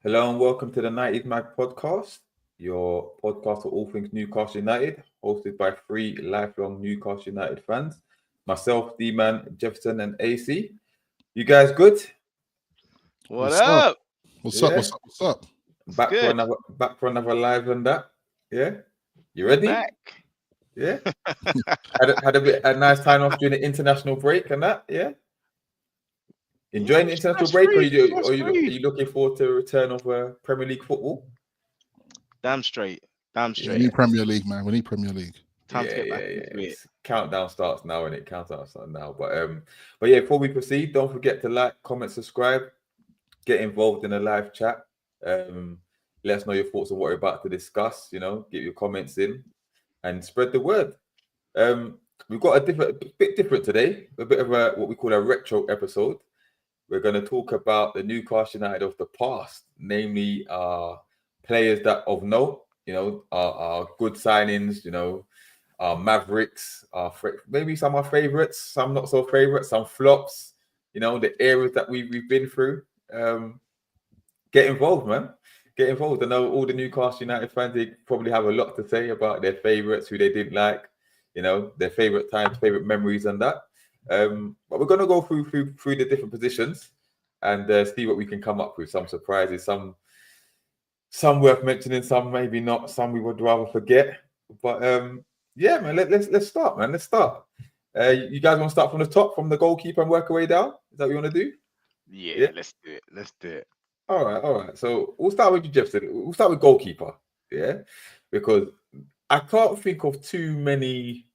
Hello and welcome to the 90s Mag podcast, your podcast for all things Newcastle United, hosted by three lifelong Newcastle United fans. Myself, D-Man, Jefferson, and AC. You guys good? What What's up? up? What's up? Yeah. What's up? What's up? It's Back for good. another live and that. Yeah. You We're ready? back. Yeah. Had a nice time off during the international break and that. Yeah. Enjoying the international break, or are you looking forward to a return of Premier League football? Damn straight. Damn We straight. need Premier League, man. We need Premier League. Time to get back into it. It's countdown starts now, and it countdown starts now. But yeah, before we proceed, don't forget to like, comment, subscribe, get involved in the live chat. Let us know your thoughts on what we're about to discuss. You know, get your comments in and spread the word. We've got a bit different today, a bit of a what we call a retro episode. We're going to talk about the Newcastle United of the past, namely players that of note, you know, are good signings, you know, Mavericks, maybe some are favorites, some not so favorites, some flops, you know, the eras that we've been through. Get involved, man. Get involved. I know all the Newcastle United fans, they probably have a lot to say about their favorites, who they didn't like, you know, their favorite times, favorite memories, and that. But we're going to go through the different positions and see what we can come up with. Some surprises, some worth mentioning, some maybe not, some we would rather forget. But yeah, man, let's start, man. Let's start. You guys want to start from the top, from the goalkeeper, and work our way down? Is that what you want to do? Yeah, let's do it. Let's do it. All right. So we'll start with you, Jefferson. We'll start with goalkeeper. Yeah, because I can't think of too many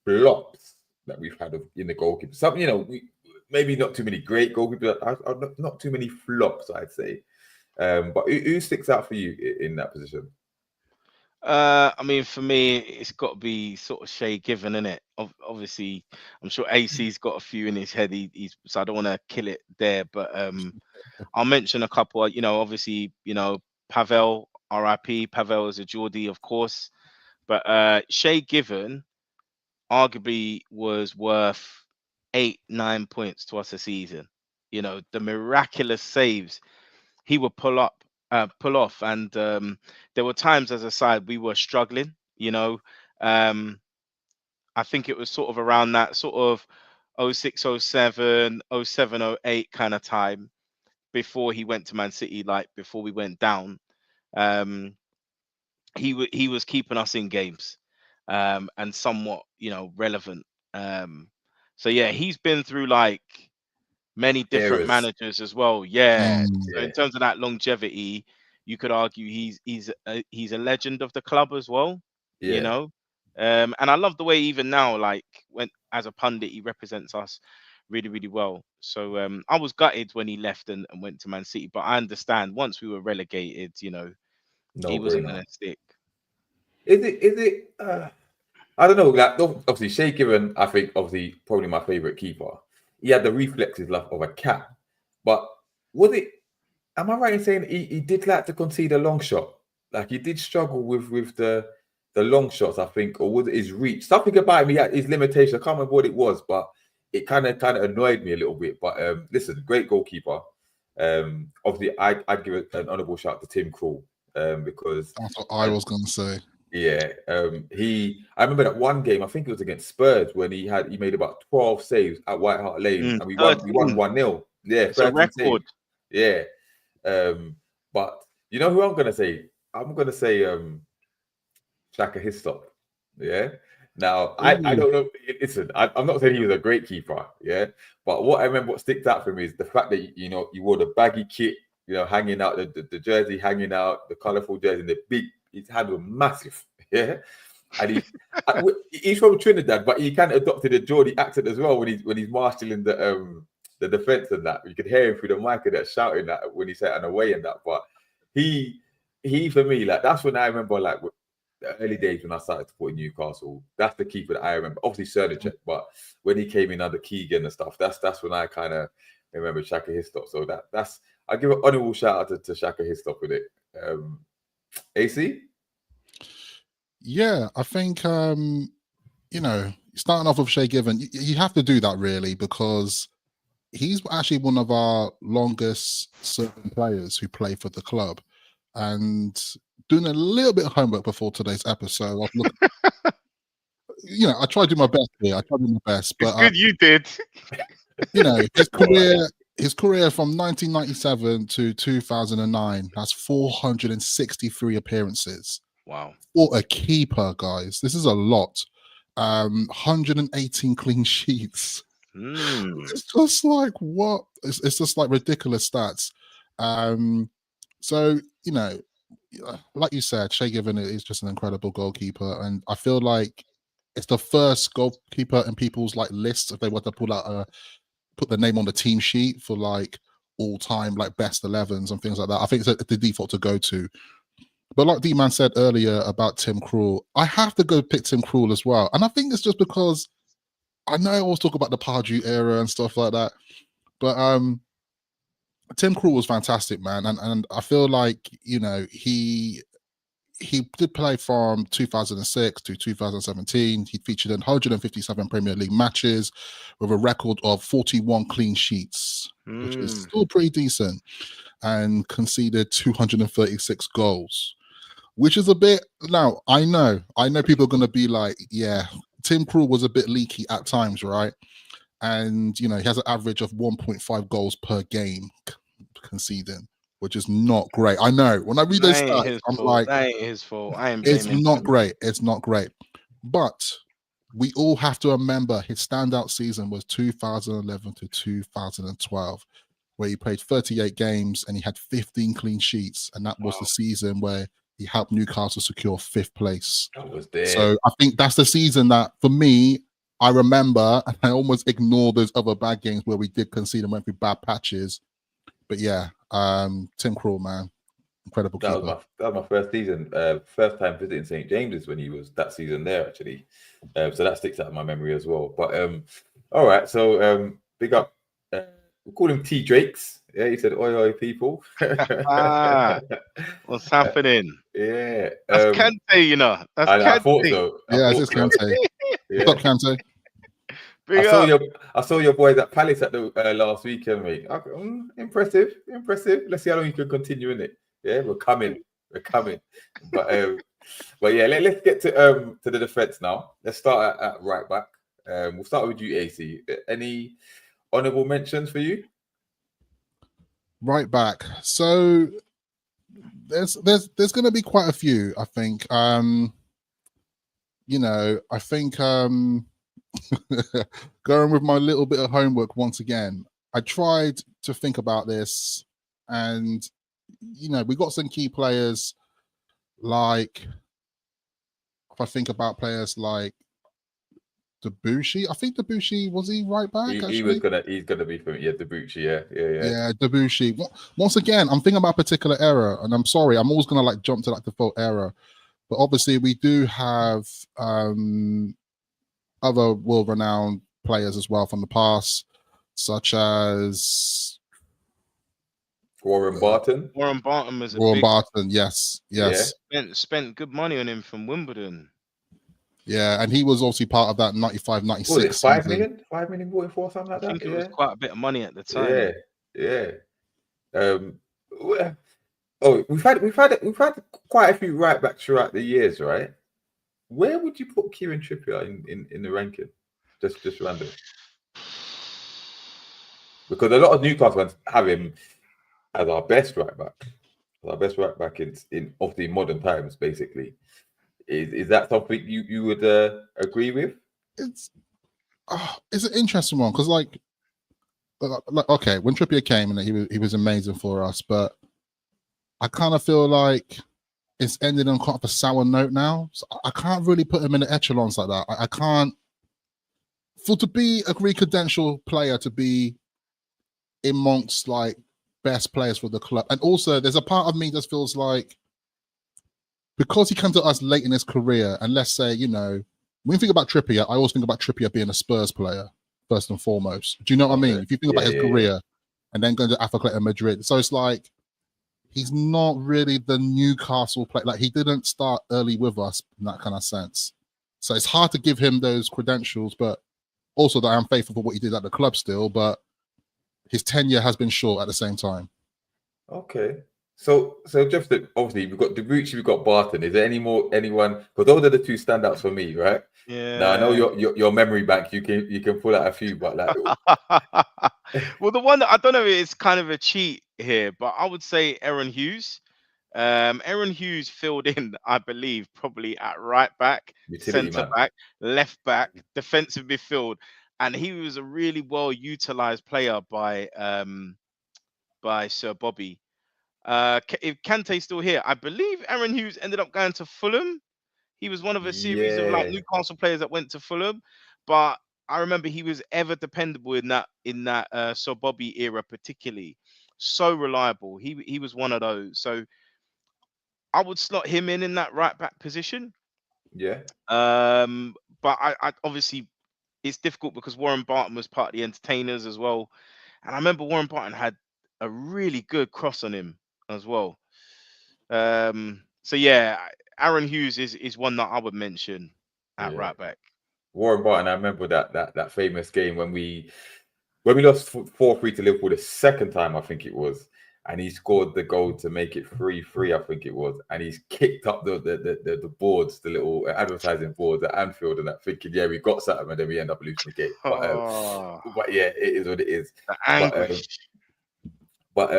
flops that we've had in the goalkeeper. Some, you know, maybe not too many great goalkeepers. Not too many flops, I'd say. But who sticks out for you in that position? I mean, for me, it's got to be sort of Shay Given, innit? Obviously, I'm sure AC's got a few in his head. He's so I don't want to kill it there, but I'll mention a couple. You know, obviously, you know, Pavel, RIP. Pavel is a Geordie, of course, but Shay Given arguably was worth 8-9 points to us a season. You know, the miraculous saves he would pull off, and there were times as a side we were struggling. You know, I think it was sort of around that sort of 06, 07, 07, 08 kind of time before he went to Man City, like before we went down. Um, he was keeping us in games, and somewhat, you know, relevant. So yeah, he's been through like many different Errors. managers as well. Yeah. So Yeah. in terms of that longevity, you could argue he's a legend of the club as well. You Yeah. know, and I love the way even now, like when as a pundit, he represents us really, really well. So I was gutted when he left and went to Man City, but I understand once we were relegated, you know, No he wasn't brainer. gonna stick. Is it? I don't know. Like obviously, Shea Given, I think obviously probably my favorite keeper. He had the reflexes like of a cat, but was it? Am I right in saying he did like to concede a long shot? Like he did struggle with the long shots, I think, or was it his reach? Something about him, he had his limitation. I can't remember what it was, but it kind of annoyed me a little bit. But listen, great goalkeeper. Obviously, I'd give an honourable shout to Tim Krul because That's what I was going to say. yeah, I remember that one game, I think it was against Spurs, when he made about 12 saves at White Hart Lane, and we won 13. 1-0. Yeah, It's a 13 saves. record. Yeah. But you know who I'm gonna say? I'm gonna say Shaka Hislop. Yeah. Now I don't know. Listen, I'm not saying he was a great keeper, yeah. But what I remember, what sticks out for me is the fact that you know you wore the baggy kit, you know, hanging out the jersey, hanging out the colourful jersey, and the big. His hand was massive, yeah. And he's from Trinidad, but he kind of adopted a Geordie accent as well when he's marshalling the defense and that. You could hear him through the mic and that shouting that when he said an away and that. But he for me, like that's when I remember like the early days when I started supporting Newcastle. That's the keeper that I remember. Obviously Sernacek, but when he came in under Keegan and stuff, that's when I kind of remember Shaka Hislop. So that's I give an honourable shout out to Shaka Hislop with it. AC? Yeah, I think you know, starting off with Shay Given, you have to do that really because he's actually one of our longest serving players who play for the club. And doing a little bit of homework before today's episode, I was looking, I try to do my best here. I try to do my best, It's but good you did. his career from 1997 to 2009 has 463 appearances. Wow. For a keeper, guys, this is a lot. 118 clean sheets. It's just like what? It's just like ridiculous stats. So like you said, Shay Given is just an incredible goalkeeper, and I feel like it's the first goalkeeper in people's like lists if they were to put the name on the team sheet for like all time like best 11s and things like that. I think it's the default to go to. But like D-Man said earlier about Tim Krul, I have to go pick Tim Krul as well. And I think it's just because I know I always talk about the Pardew era and stuff like that, but Tim Krul was fantastic, man. And I feel like, he did play from 2006 to 2017. He featured in 157 Premier League matches with a record of 41 clean sheets, which is still pretty decent, and conceded 236 goals, which is a bit. Now, I know people are going to be like, yeah, Tim Krul was a bit leaky at times, right? And, he has an average of 1.5 goals per game conceding, which is not great. I know. When I read those stats, I'm like, that ain't his fault. I ain't it's blaming not him. great. It's not great. But we all have to remember his standout season was 2011 to 2012, where he played 38 games and he had 15 clean sheets. And that was the season where he helped Newcastle secure 5th place. That was there. So I think that's the season that, for me, I remember, and I almost ignore those other bad games where we did concede and went through bad patches. But yeah, Tim Krul, man, incredible keeper. That was my first season, first time visiting St. James's when he was that season there, actually. So that sticks out in my memory as well. But all right, so big up. We call him T Drakes. Yeah, he said, "Oi, oi, people." What's happening? Yeah, that's Kante, That's I thought so. Yeah, it's Kante. Yeah. What's up, Kante? I saw your boys at Palace at the last weekend, mate. Impressive. Let's see how long you can continue in it. Yeah, we're coming. But yeah, let's get to the defense now. Let's start at right back. We'll start with you, AC. Any honorable mentions for you? Right back. So there's going to be quite a few, I think. I think going with my little bit of homework once again, I tried to think about this, and we got some key players. Like, if I think about players like Debuchy, I think Debuchy, was he right back? He's gonna be for me. Yeah, Debuchy. Yeah, Debuchy. Once again, I'm thinking about a particular era, and I'm sorry, I'm always gonna like jump to like the default era, but obviously we do have other world-renowned players as well from the past, such as Warren Barton. Warren Barton was Barton, yes. Spent good money on him from Wimbledon. Yeah, and he was obviously part of that 95, 96 what was it, 5 season. million? 5 million bought for something like that? I think it was quite a bit of money at the time. Yeah. We've had quite a few right backs throughout the years, right? Where would you put Kieran Trippier in the ranking? Just random. Because a lot of Newcastle fans have him as our best right back. Our best right back in obviously modern times, basically. Is that something you would agree with? It's an interesting one because like okay, when Trippier came and he was amazing for us, but I kind of feel like it's ended on kind of a sour note now. So I can't really put him in the echelons like that. I can't. To be a credential player, to be amongst like best players for the club, and also there's a part of me that feels like because he came to us late in his career, and let's say when you think about Trippier, I always think about Trippier being a Spurs player first and foremost. Do you know what I mean? If you think about his career and then going to Athletic Madrid, so it's like he's not really the Newcastle player. Like he didn't start early with us in that kind of sense. So it's hard to give him those credentials, but also that I'm faithful for what he did at the club still. But his tenure has been short at the same time. Okay. So just obviously we've got Debuchy, we've got Barton. Is there anyone? Because those are the two standouts for me, right? Yeah. Now I know your memory bank. You can pull out a few, but like, well, the one that I don't know, it's kind of a cheat here, but I would say Aaron Hughes. Aaron Hughes filled in, I believe, probably at right back, utility centre man. back, left back, defensive midfield, and he was a really well utilised player by Sir Bobby. If Kante's still here, I believe Aaron Hughes ended up going to Fulham. He was one of a series of like Yeah. Newcastle players that went to Fulham, but I remember he was ever dependable in that Sir Bobby era, particularly so reliable. He was one of those. So I would slot him in that right back position. Yeah. But I obviously it's difficult because Warren Barton was part of the entertainers as well, and I remember Warren Barton had a really good cross on him as well. So yeah, Aaron Hughes is one that I would mention at right back. Warren Barton, I remember that famous game when we lost 4-3 to Liverpool the second time, I think it was, and he scored the goal to make it 3-3, I think it was, and he's kicked up the boards, the little advertising boards at Anfield, and that thinking, yeah, we got something, and then we end up losing the game. But yeah, it is what it is. The anguish. But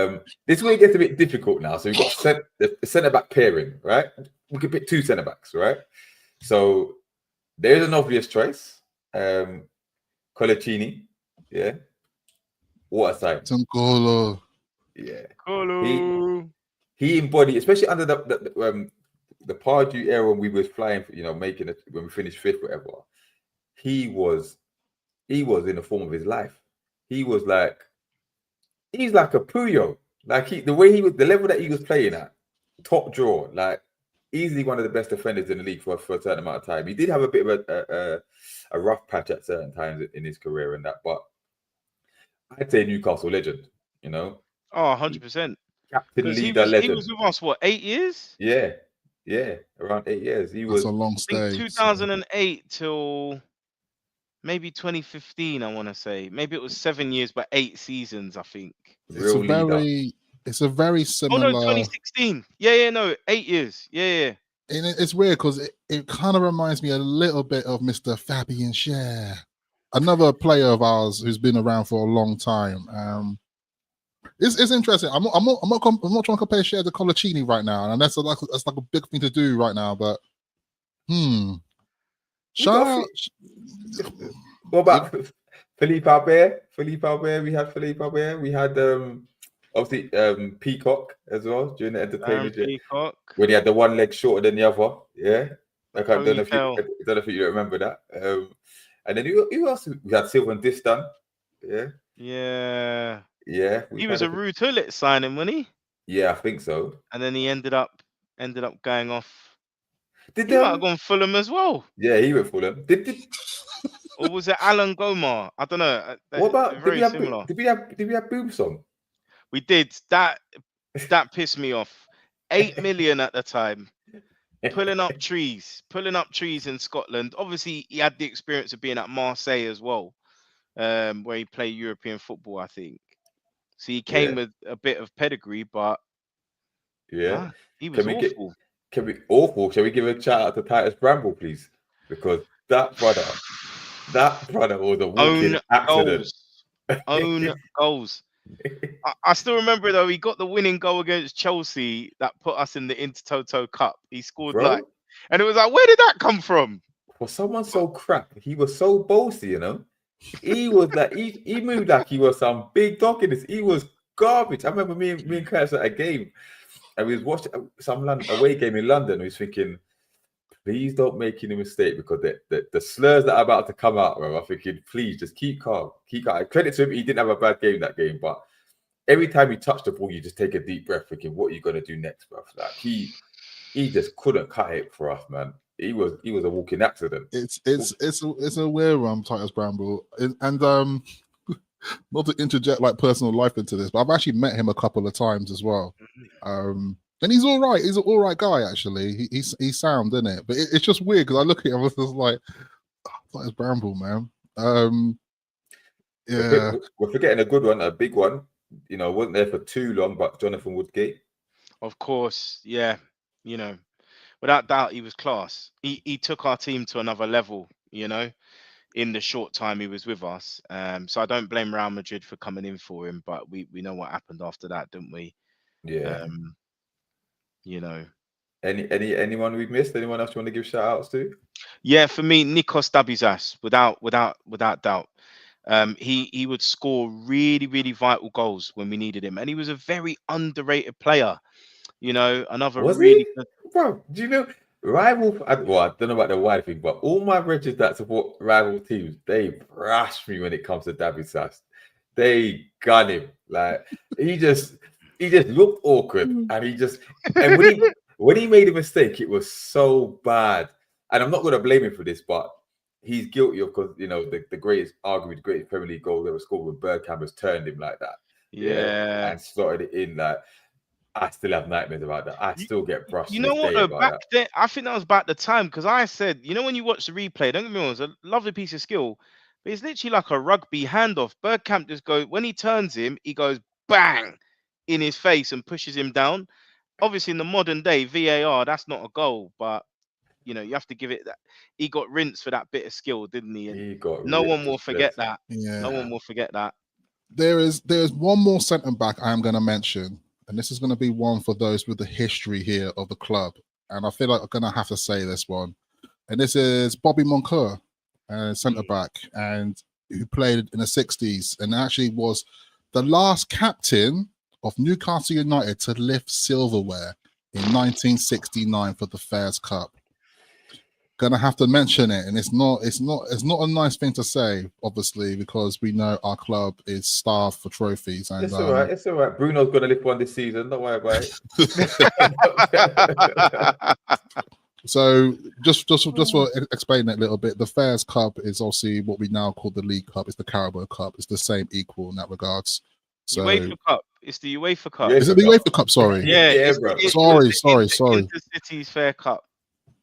this is where it gets a bit difficult now. So we've got the centre back pairing, right? We could pick two centre backs, right? So there's an obvious choice. Colaccini, yeah. What a sight. N'Golo. Yeah. Colo. He embodied, especially under the Pardew era when we was flying, making it when we finished fifth, whatever. He was in the form of his life. He's like a Puyo. Like the level that he was playing at, top draw, like easily one of the best defenders in the league for a certain amount of time. He did have a bit of a rough patch at certain times in his career and that, but I'd say Newcastle legend, Oh, 100%. Captain, leader, legend. He was with us, what, 8 years? Yeah, around 8 years. That's a long stay. 2008 till maybe 2015, I want to say. Maybe it was 7 years, but 8 seasons, I think. It's a very similar. Oh no, 2016. No, 8 years. Yeah. And it's weird because it kind of reminds me a little bit of Mr. Fabian Shearer, another player of ours who's been around for a long time. It's interesting. I'm not trying to compare Shearer to Colaccini right now, and that's like a big thing to do right now. But what about Philippe Albert? We had Philippe Albert. We had obviously Peacock as well during the entertainment. Peacock. When he had the one leg shorter than the other. Yeah. Like I don't know if you remember that. And then who else? We had Sylvain Distin. Yeah. Yeah. He was a Ruud Gullit signing, wasn't he? Yeah, I think so. And then he ended up going off. He might have gone Fulham as well. Yeah, he went Fulham. Or was it Alan Gomar? I don't know. What about very similar? Did we have Boom Song? We did. That pissed me off. 8 million at the time. Pulling up trees in Scotland. Obviously, he had the experience of being at Marseille as well, where he played European football, I think. So he came with a bit of pedigree, but he was awful. Awful? Shall we give a shout out to Titus Bramble, please? Because that brother was a walking accident. Own goals. I still remember though, he got the winning goal against Chelsea that put us in the Intertoto Cup. He scored and it was like, where did that come from? For someone so crap, he was so bossy, He was like he moved like he was some big dog in this. He was garbage. I remember me and Curtis at a game, and we was watching some away game in London. We was thinking, please don't make any mistake because the slurs that are about to come out, bro. I'm thinking, please just keep calm. Credit to him, he didn't have a bad game that game, but every time he touched the ball, you just take a deep breath, thinking, what are you gonna do next, bro? Like he just couldn't cut it for us, man. He was a walking accident. It's a weird one, Titus Bramble, and not to interject like personal life into this, but I've actually met him a couple of times as well. And he's all right. He's an all right guy, actually. He's sound, isn't it? But it's just weird because I look at him and it's like, Titus Bramble, man. Yeah. We're forgetting a good one, a big one. You know, wasn't there for too long, but Jonathan Woodgate. Of course, yeah. You know, without doubt, he was class. He took our team to another level. You know, in the short time he was with us. So I don't blame Real Madrid for coming in for him, but we know what happened after that, didn't we? Yeah. You know. Anyone we've missed? Anyone else you want to give shout outs to? Yeah, for me, Nikos Dabizas, without doubt. He would score really, really vital goals when we needed him, and he was a very underrated player. You know, another Was really he? good. Bro, do you know rival? Well, I don't know about the wide thing, but all my brethren that support rival teams, they brash me when it comes to David Sass. They gun him. Like he just looked awkward, and when he made a mistake, it was so bad. And I'm not going to blame him for this, but he's guilty of, because you know the greatest, arguably the greatest Premier League goal ever scored when Bergkamp has turned him like that, Yeah. and slotted it in. Like I still have nightmares about that. I still get brushed You to know this what day though? about Back that. then, I think that was about the time, because I said, you know, when you watch the replay, don't get me wrong, it's a lovely piece of skill, but it's literally like a rugby handoff. Bergkamp just goes, when he turns him, he goes bang in his face and pushes him down. Obviously, in the modern day, VAR, that's not a goal, but you know, you have to give it that. He got rinsed for that bit of skill, didn't he? And He got no ripped one to will forget shreds. that. Yeah. No one will forget that. There's one more centre back I am going to mention, and this is going to be one for those with the history here of the club. And I feel like I'm going to have to say this one. And this is Bobby Moncur, centre back, and who played in the 60s and actually was the last captain of Newcastle United to lift silverware in 1969 for the Fairs Cup. Gonna have to mention it, and it's not a nice thing to say, obviously, because we know our club is starved for trophies. And It's all right. It's all right. Bruno's gonna lift one this season. Don't worry about it. So just for explaining it a little bit, the Fairs Cup is obviously what we now call the League Cup. It's the Carabao Cup. It's the same equal in that regards. So UEFA Cup. It's the UEFA Cup. is it the UEFA Cup? Sorry. Yeah, bro. Sorry. Intercities Fair Cup.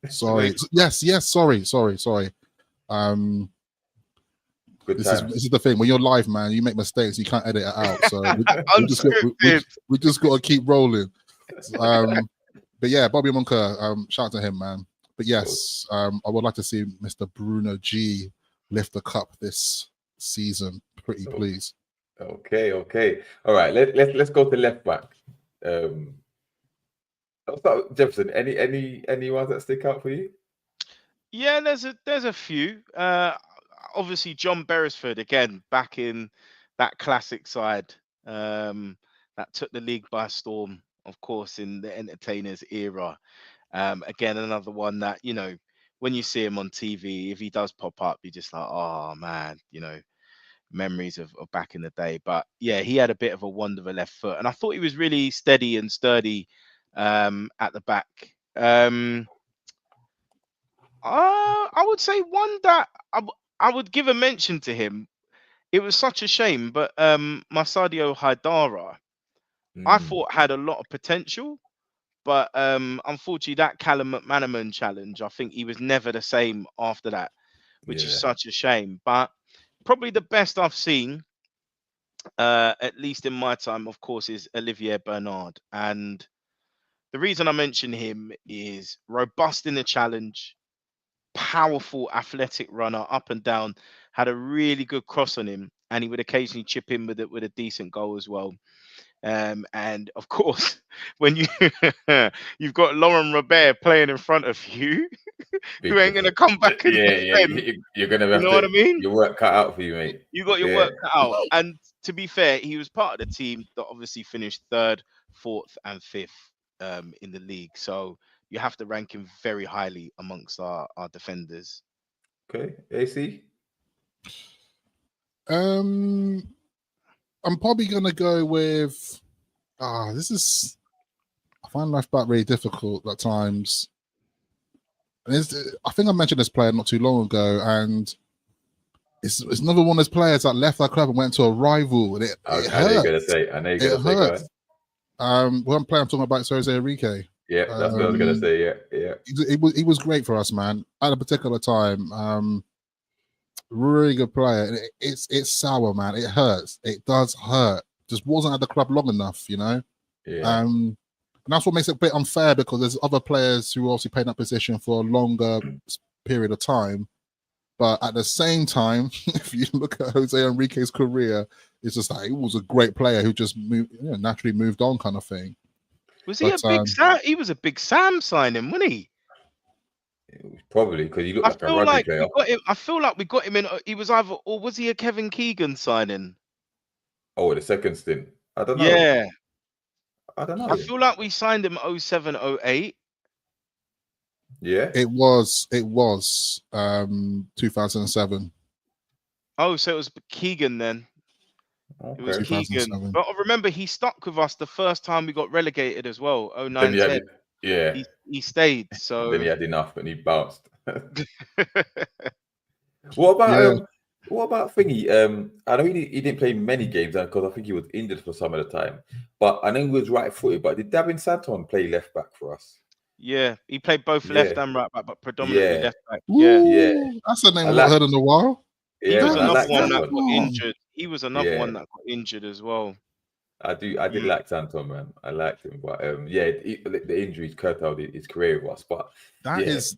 Sorry. Yes. Sorry. Good This times. is the thing. When you're live, man, you make mistakes. You can't edit it out. So we just got to keep rolling. But yeah, Bobby Moncur, shout out to him, man. But yes, I would like to see Mr. Bruno G lift the cup this season. Pretty please. Okay. All right. Let's go to left back. I'll start with Jefferson. Any ones that stick out for you? Yeah, there's a few. Obviously John Beresford again, back in that classic side that took the league by storm, of course, in the entertainers era. Again, another one that, you know, when you see him on TV, if he does pop up, you're just like, oh man, you know, memories of back in the day. But yeah, he had a bit of a wand of a left foot, and I thought he was really steady and sturdy at the back. I would say one that I would give a mention to him. It was such a shame, but Masadio Haidara, I thought had a lot of potential, but unfortunately that Callum McManaman challenge, I think he was never the same after that, which is such a shame. But probably the best I've seen, at least in my time, of course, is Olivier Bernard. And the reason I mention him is robust in the challenge, powerful athletic runner up and down, had a really good cross on him, and he would occasionally chip in with it with a decent goal as well. And of course, when you've got Laurent Robert playing in front of you, who ain't gonna come back and defend. You're gonna have what I mean? Your work cut out for you, mate. You got your work cut out. And to be fair, he was part of the team that obviously finished 3rd, 4th, and 5th in the league. So you have to rank him very highly amongst our defenders. Okay, AC. I'm probably gonna go with. I find left back really difficult at times. And I think I mentioned this player not too long ago, and it's another one of those players that left our club and went to a rival, and it hurt. I know you're gonna say. It hurt. One player I'm talking about is Jose Enrique. Yeah, that's what I was gonna say. Yeah. He was great for us, man. At a particular time, Really good player. And it's sour, man. It hurts. It does hurt. Just wasn't at the club long enough, you know. Yeah. And that's what makes it a bit unfair, because there's other players who obviously played that position for a longer period of time. But at the same time, if you look at Jose Enrique's career, it's just like he was a great player who just naturally moved on, kind of thing. Was he a big Sam? He was a big Sam signing, wasn't he? Probably because he looked like a rugby player. I feel like we got him in. He was either, or was he a Kevin Keegan signing? Oh, the second stint. I don't know. Yeah, I don't know. I feel like we signed him 07, 08. Yeah, it was 2007. Oh, so it was Keegan then. okay. It was Keegan. But I remember he stuck with us the first time we got relegated as well. 09, 10. Yeah, he stayed. So then he had enough and he bounced. What about Thingy? I know he didn't play many games because I think he was injured for some of the time. But I know he was right-footed. But did Davin Santon play left back for us? Yeah, he played both left and right back, but predominantly left back. Yeah, that's a name I've not heard in a while. He was another one that got injured. He was another one that got injured as well. I did like Santon, man. I liked him, but the injuries curtailed his career with us. But that's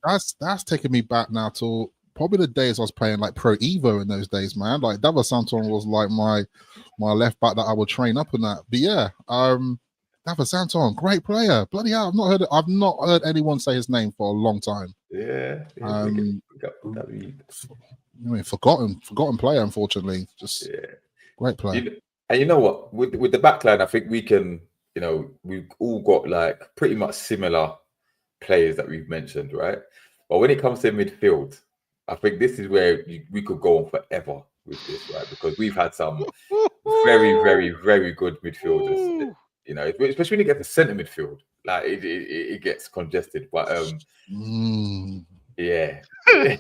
taking me back now to probably the days I was playing like Pro Evo in those days, man. Like Davin Santon was like my left back that I would train up in that. But yeah, Davin Santon, great player. Bloody hell, I've not heard anyone say his name for a long time. Yeah. I mean, forgotten player, unfortunately. Just great player. And you know what? With the backline, I think we can. You know, we've all got like pretty much similar players that we've mentioned, right? But when it comes to midfield, I think this is where we could go on forever with this, right? Because we've had some very, very, very good midfielders. You know, especially when you get to centre midfield, like it gets congested. But yeah. We're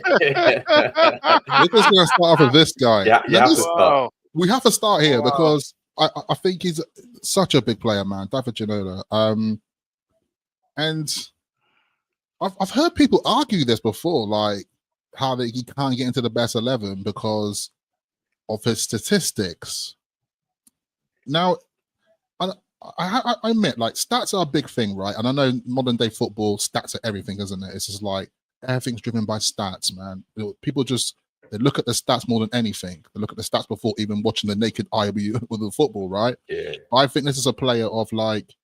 just gonna start off with this guy. Yeah, you have to start. We have to start here because I think he's such a big player, man. David Ginola. And I've heard people argue this before, like how that he can't get into the best 11 because of his statistics. Now, I admit, like, stats are a big thing, right? And I know modern day football, stats are everything, isn't it? It's just like everything's driven by stats, man. People just they look at the stats more than anything. They look at the stats before even watching the naked eye with the football, right? Yeah. I think this is a player of like,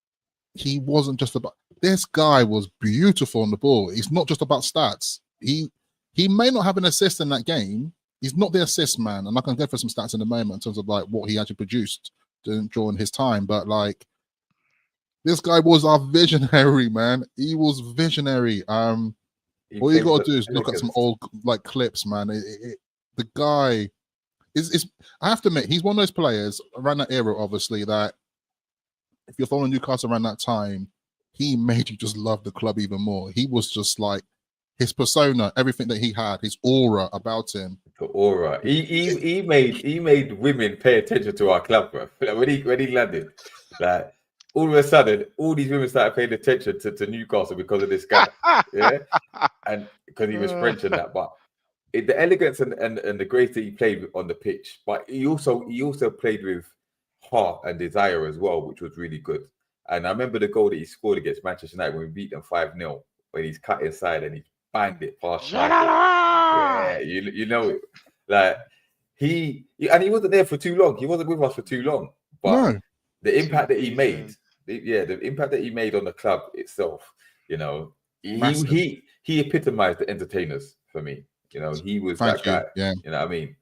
he wasn't just about. This guy was beautiful on the ball. It's not just about stats. He may not have an assist in that game. He's not the assist man, and I can go for some stats in a moment in terms of like what he actually produced during his time. But like, this guy was our visionary, man. He was visionary. All you got to do is look at some old like clips, man. The guy is. I have to admit, he's one of those players around that era, obviously, that if you're following Newcastle around that time, he made you just love the club even more. He was just like his persona, everything that he had, his aura about him. The aura. He made women pay attention to our club, bro. Like when he landed, like all of a sudden, all these women started paying attention to Newcastle because of this guy. Yeah, and because he was French and that. But the elegance and the grace that he played on the pitch, but he also played with heart and desire as well, which was really good. And I remember the goal that he scored against Manchester United when we beat them 5-0, when he's cut inside and he banged it past. Yeah, you know it. Like he wasn't there for too long. He wasn't with us for too long. But the impact that he made, the impact that he made on the club itself, you know, he epitomized the entertainers for me. You know, he was that guy. Yeah. You know what I mean?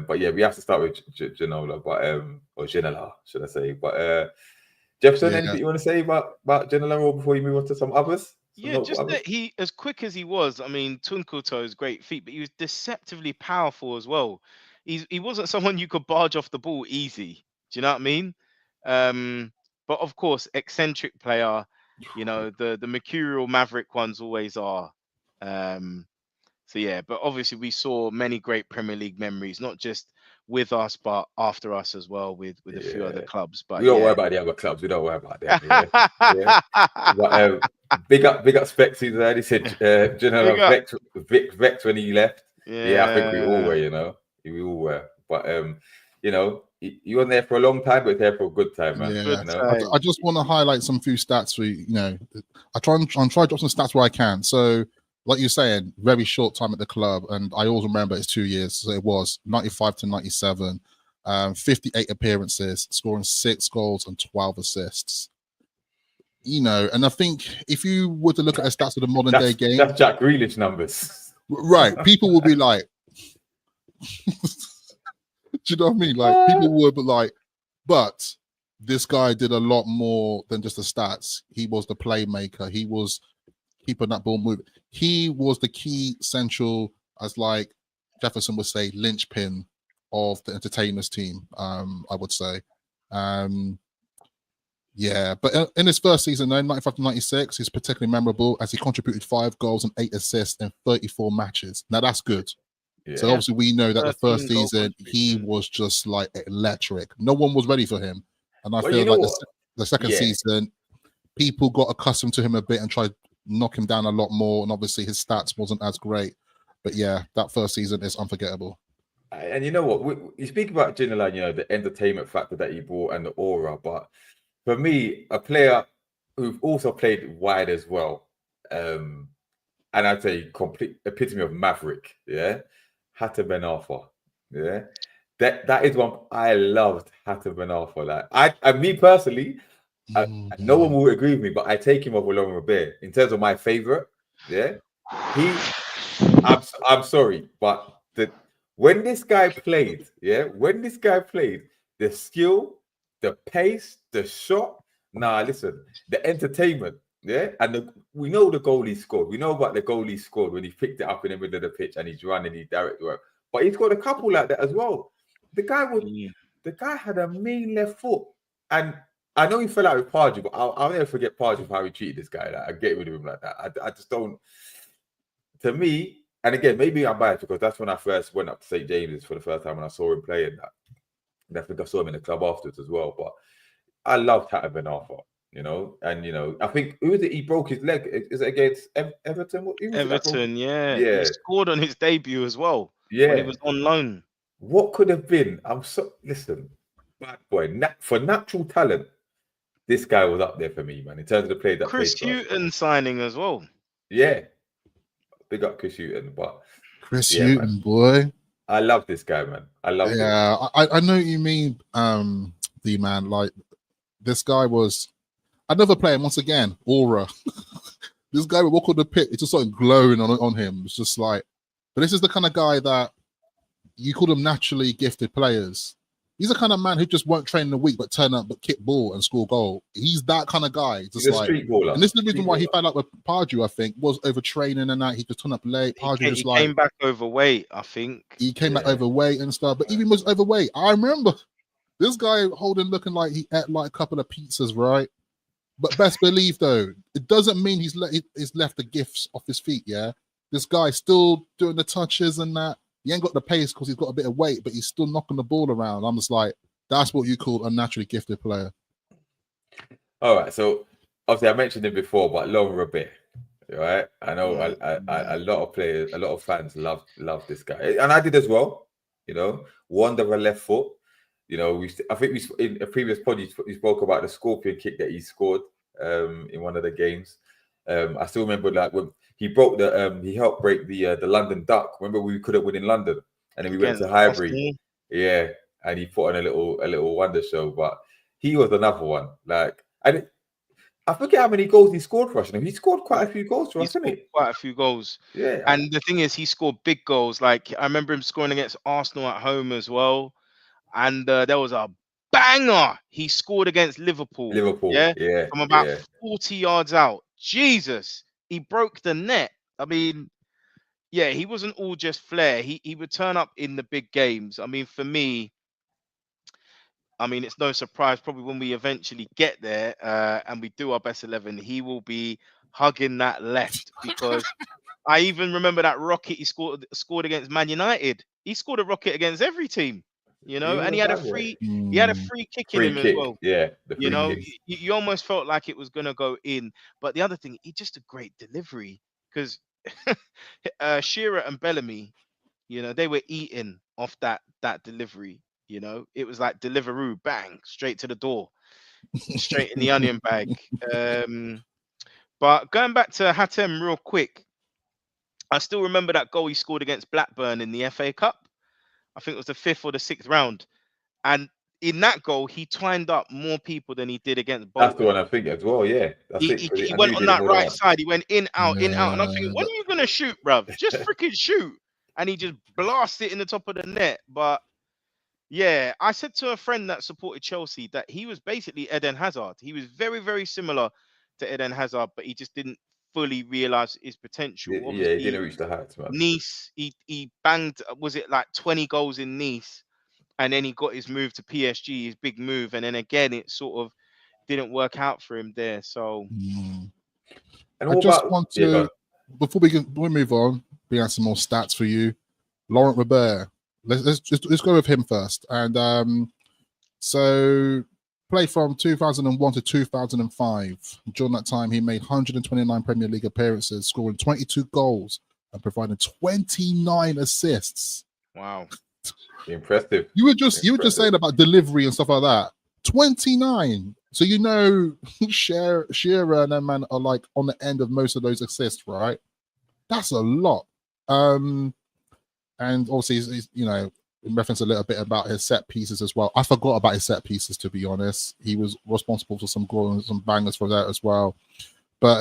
But yeah, we have to start with Ginola, but or Ginola, should I say? But Jefferson, anything you want to say about Ginola before you move on to some others? Yeah, just that he, as quick as he was, I mean, Twinkle Toes, great feet, but he was deceptively powerful as well. He wasn't someone you could barge off the ball easy. Do you know what I mean? But of course, eccentric player. You know, the mercurial maverick ones always are. So yeah, but obviously we saw many great Premier League memories, not just with us, but after us as well, with a few other clubs. But we don't worry about the other clubs. We don't worry about them. Yeah. But, big up Spexy there. He said, Vex when he left. Yeah, I think we all were, you know. We all were. But you know, you weren't there for a long time, but there for a good time, man. Yeah, You know? I just want to highlight some few stats for you. You know, I try to drop some stats where I can. So, like you're saying, very short time at the club, and I always remember it's 2 years. So it was 95 to 97, 58 appearances, scoring 6 goals and 12 assists. You know, and I think if you were to look at the stats of the modern day game, that's Jack Grealish numbers, right? People will be like, do you know what I mean? Like, people would be like, but this guy did a lot more than just the stats. He was the playmaker. He was keeping that ball moving. He was the key central, as like Jefferson would say, linchpin of the entertainers team. I would say. Yeah, but in his first season, though, 95 to 96, he's particularly memorable as he contributed 5 goals and 8 assists in 34 matches. Now that's good. Yeah. So obviously we know that the first season he was just like electric. No one was ready for him, and I feel like the second season, people got accustomed to him a bit and tried to knock him down a lot more. And obviously his stats wasn't as great. But yeah, that first season is unforgettable. And you know what? You speak about Ginola, you know, the entertainment factor that he brought and the aura, but for me, a player who also played wide as well, and I'd say complete epitome of maverick, yeah, Hatem Ben Arfa, yeah, that is one I loved. Hatem Ben Arfa, like me personally, no one will agree with me, but I take him over Laurent Robert in terms of my favorite. Yeah, I'm sorry, but when this guy played, the skill, the pace, the shot. Nah, listen, the entertainment, yeah, and we know the goal he scored. We know about the goal he scored when he picked it up in the middle of the pitch and he's running, he direct work. But he's got a couple like that as well. The guy had a mean left foot, and I know he fell out with Pardew, but I'll never forget Pardew for how he treated this guy. Like, I get rid of him like that. I just don't. To me, and again, maybe I'm biased because that's when I first went up to St. James's for the first time when I saw him playing that. And I think I saw him in the club afterwards as well. But I loved Hatem Ben Arfa, you know, and you know, I think who was it? He broke his leg. Is it against Everton? Everton, yeah. He scored on his debut as well. Yeah, when he was on loan. What could have been? Listen, bad boy. For natural talent, this guy was up there for me, man. In terms of the play that Chris Hughton signing as well. Yeah, big up Chris Hughton, but Chris Hughton, boy. I love this guy, man. I love him. Yeah, I know what you mean, D man. Like, this guy was another player, once again, aura. This guy would walk on the pit, it's just something glowing on him. It's just like, but this is the kind of guy that you call them naturally gifted players. He's the kind of man who just won't train in a week, but turn up, but kick ball and score goal. He's that kind of guy. Just he's a street baller. And this is the reason why he fell out with Pardew, I think, was overtraining and that. He just turned up late. Pardew he came back overweight, I think. He came back overweight and stuff, but even was overweight. I remember this guy holding, looking like he ate like a couple of pizzas, right? But best believe, though, it doesn't mean he's left the gifts off his feet, yeah? This guy's still doing the touches and that. He ain't got the pace because he's got a bit of weight, but he's still knocking the ball around. I'm just like, that's what you call a naturally gifted player. All right. So, obviously, I mentioned it before, but Laurent Robert, right? I know a lot of players, a lot of fans love this guy. And I did as well, you know. Wanderer left foot. You know, I think in a previous pod, he spoke about the scorpion kick that he scored in one of the games. I still remember like when he broke he helped break the London Duck. Remember we couldn't win in London, and then we went to Highbury. Yeah, and he put on a little wonder show. But he was another one. Like, I forget how many goals he scored for us. He scored quite a few goals for us, didn't he? Quite a few goals. Yeah. And the thing is, he scored big goals. Like, I remember him scoring against Arsenal at home as well. And there was a banger he scored against Liverpool. Yeah. From about 40 yards out. Jesus, he broke the net. I mean, yeah, he wasn't all just flair. He would turn up in the big games. I mean, for me, it's no surprise probably when we eventually get there and we do our best 11, he will be hugging that left, because I even remember that rocket he scored against Man United. He scored a rocket against every team, you know, and he had a free kick in him as well. Yeah, you know, you almost felt like it was gonna go in. But the other thing, he just a great delivery, because Shearer and Bellamy, You know, they were eating off that delivery. You know, it was like Deliveroo, bang, straight to the door, straight in the onion bag. But going back to Hatem real quick, I still remember that goal he scored against Blackburn in the FA Cup. I think it was the 5th or the 6th round. And in that goal, he twined up more people than he did against Bolton. That's the one I think as well. Yeah, that's it. He I knew went he on did it that more than right once. side. He went in, out, in, out. And I'm Yeah. thinking, when are you going to shoot, bruv? Just freaking shoot. And he just blasted it in the top of the net. But yeah, I said to a friend that supported Chelsea that he was basically Eden Hazard. He was very, very similar to Eden Hazard, but he just didn't fully realize his potential. Yeah, he Obviously, didn't reach the heights, man. Nice, he banged, was it like 20 goals in Nice? And then he got his move to PSG, his big move. And then again, it sort of didn't work out for him there. So And I what just about want yeah, go to, on. before we move on, we have some more stats for you. Laurent Robert. Let's go with him first. And so played from 2001 to 2005. During that time, he made 129 Premier League appearances, scoring 22 goals and providing 29 assists. wow. Impressive. You were just saying about delivery and stuff like that. 29. So you know, Shearer and that man are like on the end of most of those assists, right? That's a lot. And obviously, he's you know, reference a little bit about his set pieces as well. I forgot about his set pieces, to be honest. He was responsible for some goals and some bangers for that as well. But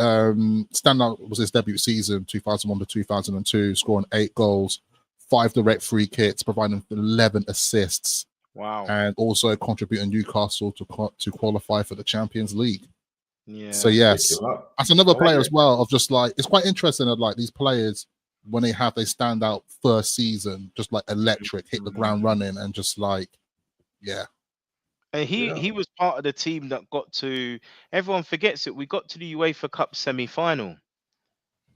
standout was his debut season, 2001 to 2002, scoring 8 goals, 5 direct free kicks, providing 11 assists. Wow. And also contributing Newcastle to qualify for the Champions League. Yeah. So yes, Pick him up. that's another I like player it. as well. Of just like, it's quite interesting that like these players, when they have their standout first season, just like electric, hit the ground running, and just like, yeah. And Yeah. he was part of the team that got to, everyone forgets it, we got to the UEFA Cup semi-final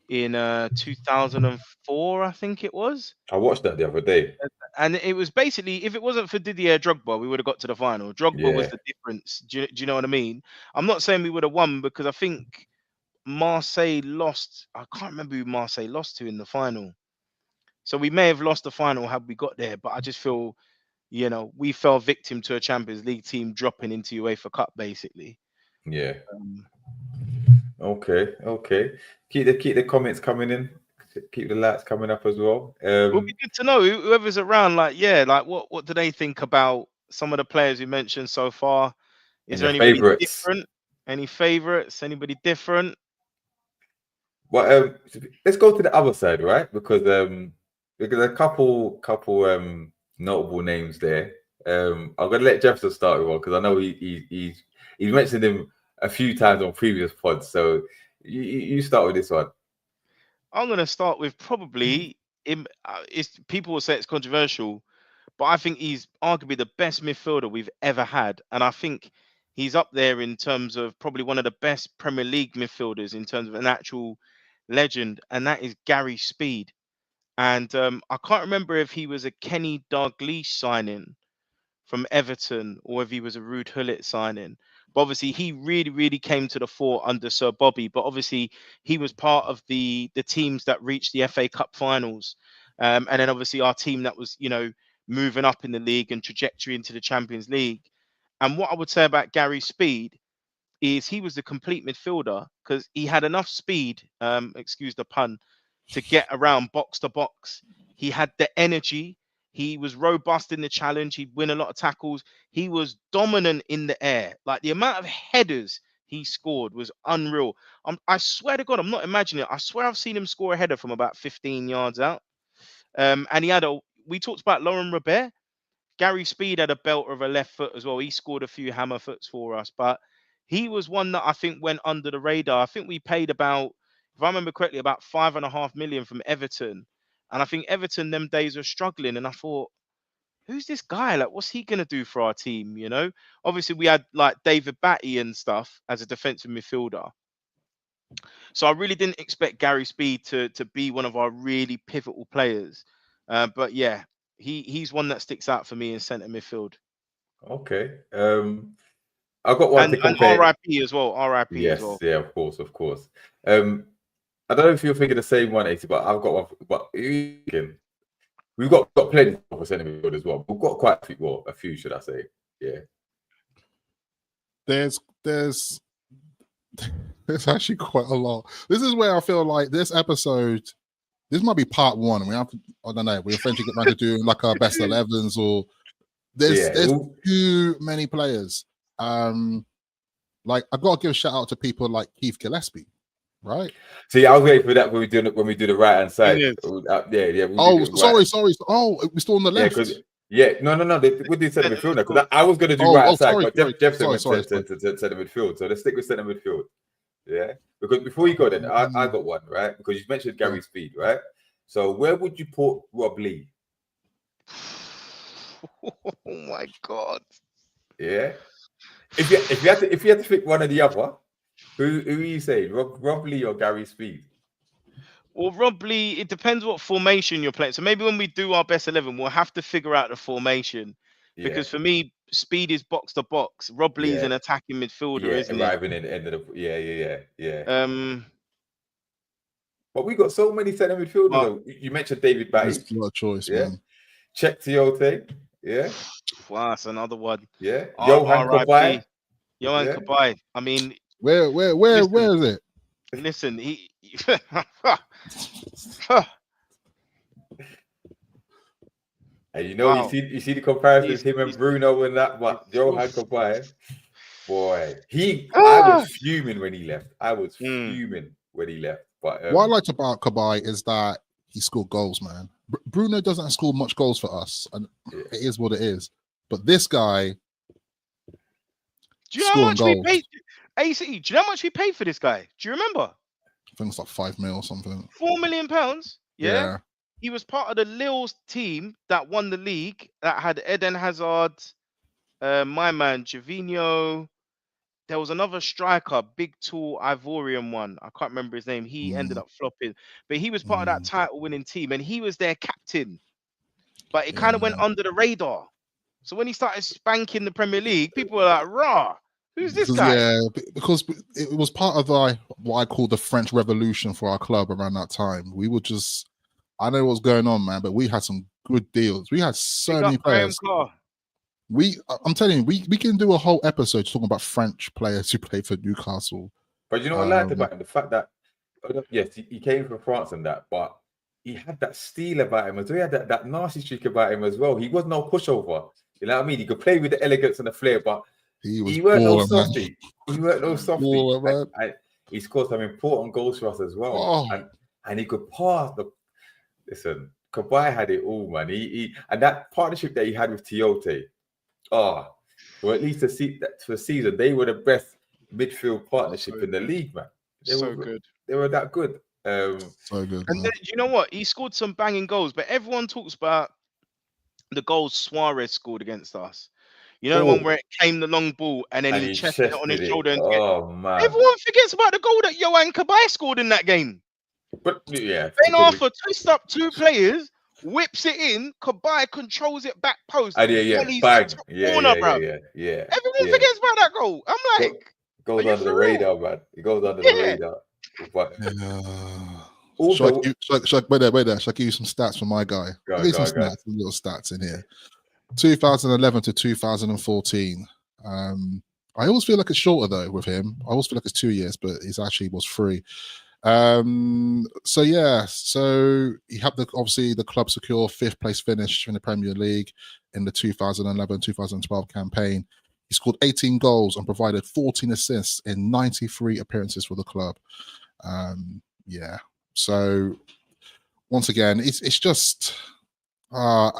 in 2004, I think it was. I watched that the other day. And it was basically, if it wasn't for Didier Drogba, we would have got to the final. Drogba was Yeah. the difference. Do you know what I mean? I'm not saying we would have won, because I think Marseille lost. I can't remember who Marseille lost to in the final. So we may have lost the final had we got there, but I just feel, you know, we fell victim to a Champions League team dropping into UEFA Cup, basically. Yeah. Okay. Keep the comments coming in. Keep the lights coming up as well. It would be good to know whoever's around, like, yeah, like what do they think about some of the players we mentioned so far? Is And there your anybody favourites. different? Any favorites? Anybody different? Well, let's go to the other side, right? Because a couple notable names there. I'm gonna let Jefferson start with one because I know he's mentioned him a few times on previous pods. So you start with this one. I'm gonna start with probably him. People will say it's controversial, but I think he's arguably the best midfielder we've ever had, and I think he's up there in terms of probably one of the best Premier League midfielders in terms of an actual legend, and that is Gary Speed. And I can't remember if he was a Kenny Dalglish signing from Everton or if he was a Ruud Gullit signing. But obviously, he really, really came to the fore under Sir Bobby. But obviously, he was part of the teams that reached the FA Cup finals. And then obviously our team that was, you know, moving up in the league and trajectory into the Champions League. And what I would say about Gary Speed is he was the complete midfielder because he had enough speed, excuse the pun, to get around box to box. He had the energy. He was robust in the challenge. He'd win a lot of tackles. He was dominant in the air. Like the amount of headers he scored was unreal. I swear to God, I'm not imagining it. I swear I've seen him score a header from about 15 yards out. And he had we talked about Laurent Robert. Gary Speed had a belter of a left foot as well. He scored a few hammer foots for us, but he was one that I think went under the radar. I think we paid about, if I remember correctly, about 5.5 million from Everton. And I think Everton them days were struggling. And I thought, who's this guy? Like, what's he going to do for our team? You know, obviously we had like David Batty and stuff as a defensive midfielder. So I really didn't expect Gary Speed to be one of our really pivotal players. But yeah, he's one that sticks out for me in centre midfield. Okay. I've got one to And compare. RIP as well. RIP Yes, as well. yeah, of course. I don't know if you're thinking the same one, 80, but I've got one. But We've got plenty of centre midfield as well. We've got quite a few, well, a few, should I say? Yeah. There's actually quite a lot. This is where I feel like this episode, this might be part one. We have to, I don't know, we eventually get back to doing like our best 11s, or there's too many players. Like I've got to give a shout out to people like Keith Gillespie, right? See, I was waiting for that when we do the right hand side. Yes. Yeah. Sorry. Oh, we're still on the left. No. We did centre midfield now, because I was going to do right hand side, but Jeff said centre midfield. So let's stick with centre midfield. Yeah, because before you go then, I got one, right? Because you mentioned Gary Speed, right? So where would you put Rob Lee? Oh my God! Yeah, if you had to pick one or the other, who are you saying, Rob Lee or Gary Speed? Well, Rob Lee, it depends what formation you're playing. So maybe when we do our best 11, we'll have to figure out the formation. Because for me, Speed is box to box. Rob Lee's an attacking midfielder, isn't arriving in the end of the But we got so many centre midfielders. You mentioned David Batty. That's not a choice, man. Check Tiote. Yeah. Wow, that's another one. Yeah. Johan Cabaye. Johan Cabaye. I mean, where is it? Listen, he and you see the comparison with him and Bruno and that, but Johan Cabaye, boy, I was fuming when he left. But what I liked about Cabaye is that he scored goals, man. Bruno doesn't score much goals for us, and it is what it is. But this guy, do you know how much we paid? ACE, do you know how much we paid for this guy? Do you remember? I think it's like 5 mil or something. £4 million. Yeah. He was part of the Lille's team that won the league, that had Eden Hazard, my man Gervinho. There was another striker, big, tall, Ivorian one. I can't remember his name. He ended up flopping, but he was part of that title-winning team, and he was their captain. But it kind of went under the radar. So when he started spanking the Premier League, people were like, "Rah, who's this guy?" Yeah, because it was part of what I call the French Revolution for our club around that time. We were just, I know what's going on, man, but we had some good deals. We had so many players. I'm telling you, we can do a whole episode talking about French players who played for Newcastle. But you know what I liked about him? The fact that, yes, he came from France and that, but he had that steel about him as well. He had that nasty streak about him as well. He was no pushover. You know what I mean? He could play with the elegance and the flair, but he weren't no softy. He weren't no softy. He scored some important goals for us as well. And he could pass. Listen, Cabaye had it all, man. He and that partnership that he had with Tiote, or at least for the season, they were the best midfield partnership in the league, man. They were good. They were that good. So good. And then, you know what? He scored some banging goals, but everyone talks about the goals Suarez scored against us. You know, the one where it came the long ball and then he chested it on his shoulder. Man. Everyone forgets about the goal that Johan Cabaye scored in that game. But yeah. Then after twist up 2 players, whips it in, Cabaye controls it back post. Bang. Everyone forgets about that goal. I'm like, goes under the radar, man. It goes under the radar. But wait there. Shall I give you some stats from my guy? I'll give you some little stats in here. 2011 to 2014. I always feel like it's shorter though with him. I always feel like it's 2 years, but it actually was 3. So he helped the club secure 5th place finish in the Premier League in the 2011-2012 campaign. He scored 18 goals and provided 14 assists in 93 appearances for the club. So once again, it's just I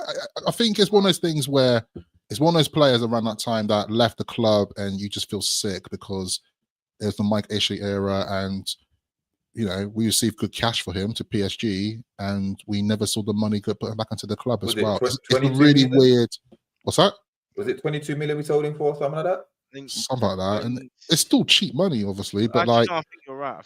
think it's one of those things where it's one of those players around that time that left the club and you just feel sick because there's the Mike Ashley era, and you know, we received good cash for him to PSG, and we never saw the money get put back into the club as well. It's really weird. What's that? Was it 22 million we sold him for, something like that? Something like that. And it's still cheap money, obviously. But no, I think you're right.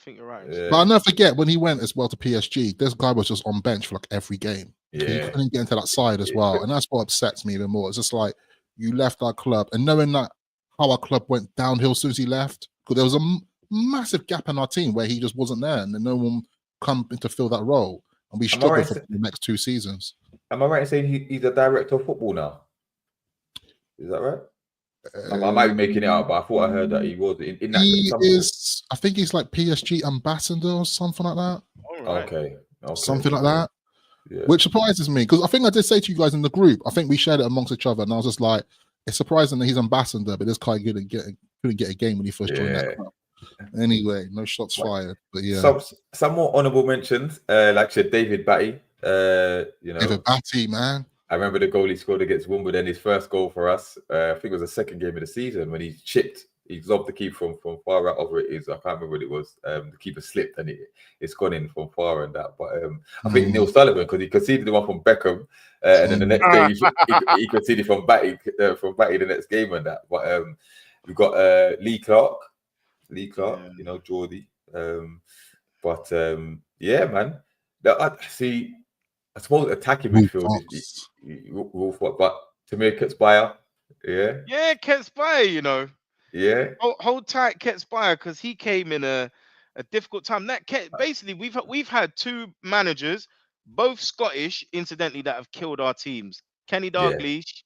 Yeah. But I'll never forget when he went as well to PSG, this guy was just on bench for like every game. Yeah. He couldn't get into that side as well. And that's what upsets me even more. It's just like you left our club, and knowing that how our club went downhill as soon as he left, because there was a massive gap in our team where he just wasn't there, and then no one come in to fill that role, and we struggled for the next 2 seasons. Am I right in saying he's a director of football now? Is that right? I might be making it out, but I thought I heard that he was in that. He Some is. I think he's like PSG ambassador or something like that. All right. okay. Something like that. Yeah. Which surprises me because I think I did say to you guys in the group. I think we shared it amongst each other, and I was just like, it's surprising that he's ambassador, but this guy couldn't get a game when he first joined that club. Anyway, no shots fired. But yeah, some more honourable mentions. Like I said, David Batty. David Batty, man. I remember the goal he scored against Wimbledon, his first goal for us. I think it was the second game of the season when he chipped. He lobbed the keeper from far out over it. I can't remember what it was. The keeper slipped and it's gone in from far and that. But I think Neil Sullivan, because he conceded the one from Beckham, and then the next day he conceded from Batty the next game and that. But we've got Lee Clark, Geordie. Yeah, man. I suppose attacking midfield is Wolf, but Tamir Ketzbaya, Yeah, Ketzbaya, Yeah. Hold tight, Ketzbaya, because he came in a difficult time. Basically, we've had two managers, both Scottish, incidentally, that have killed our teams. Kenny Dalglish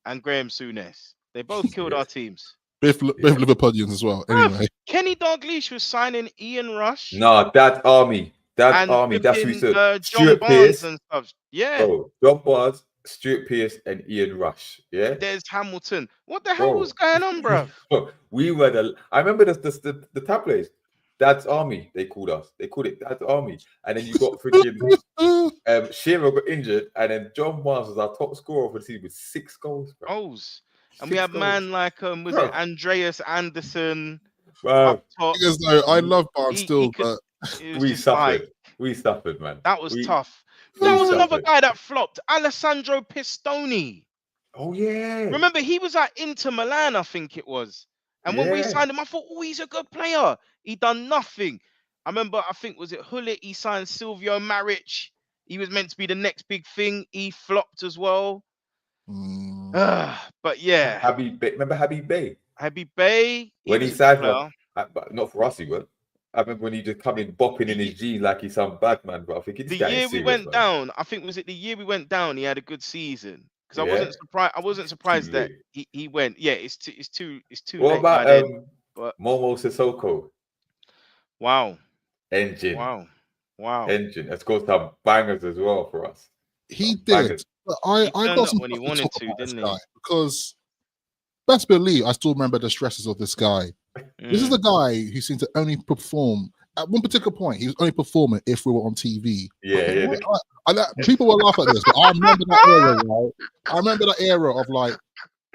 and Graham Souness. They both killed our teams. Both Liverpudlians as well. Anyway, Kenny Dalglish was signing Ian Rush. No, Dad's Army. That's who he said. John Barnes and stuff. Yeah. Bro, John Barnes, Stuart Pearce, and Ian Rush. Yeah. There's Hamilton. What the hell was going on, bro? We were I remember the tabloids. Dad's Army, they called us. They called it Dad's Army. And then you got freaking Shearer got injured, and then John Barnes was our top scorer for the season with 6 goals, bro. Goals. And we have man like was it Andreas Anderson? Bro, I love Barnes still, but we suffered. We suffered, man. That was tough. There was another guy that flopped, Alessandro Pistoni. Oh yeah. Remember, he was at Inter Milan, I think it was. And when we signed him, I thought, oh, he's a good player. He done nothing. I remember, I think, was it Hullet? He signed Silvio Maric. He was meant to be the next big thing. He flopped as well. But yeah. Remember Habib Bey? Habib Bey. When he signed but not for us, he was. I remember when he just come in bopping in his G like he's some bad man, but I think the year we went down, I think was it the year we went down, he had a good season. Because I wasn't surprised that he went. Yeah, it's too what late. About Momo Sissoko? Wow. Engine. Wow. Engine. Let's go some bangers as well for us. He did. But I got some when he wanted to, didn't he? Because best believe I still remember the stresses of this guy. This is the guy who seemed to only perform at one particular point. He was only performing if we were on TV. Yeah. People will laugh at this, but I remember that era, right? I remember that era of like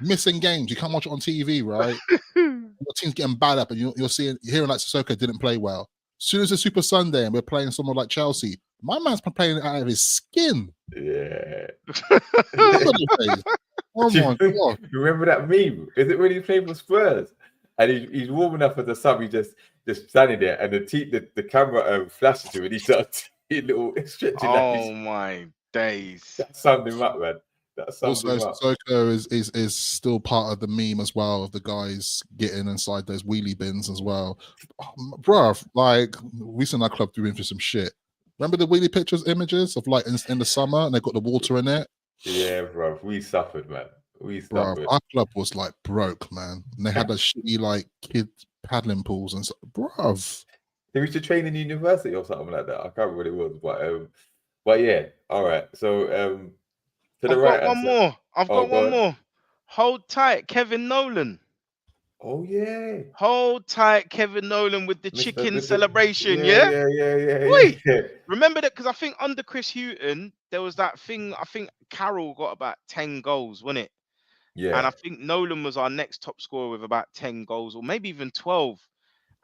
missing games. You can't watch it on TV, right? Your team's getting bad up, and you're hearing like Sissoko didn't play well. As soon as it's Super Sunday and we're playing someone like Chelsea, my man's playing out of his skin. Yeah. Oh my God. You remember that meme? Is it when he played for Spurs? And he's warming up at the sub. He just standing there, and the camera flashes to him, and he starts little stretching. Oh my days! That summed him up, man. That summed him up. Sissoko is still part of the meme as well of the guys getting inside those wheelie bins as well, bruv. Like we seen our club doing for some shit. Remember the wheelie images of like in the summer, and they got the water in it. Yeah, bro. We suffered, man. Bruv, our club was like broke, man. And they had a shitty like kid paddling pools and stuff. Bruv. They used to train in university or something like that. I can't remember what it was, but yeah. All right. So to the right. I've got one more. Hold tight, Kevin Nolan. Oh yeah. Hold tight, Kevin Nolan with the chicken celebration. Yeah. Wait, remember that? Because I think under Chris Hughton there was that thing. I think Carroll got about 10 goals, wasn't it? Yeah. And I think Nolan was our next top scorer with about 10 goals, or maybe even 12.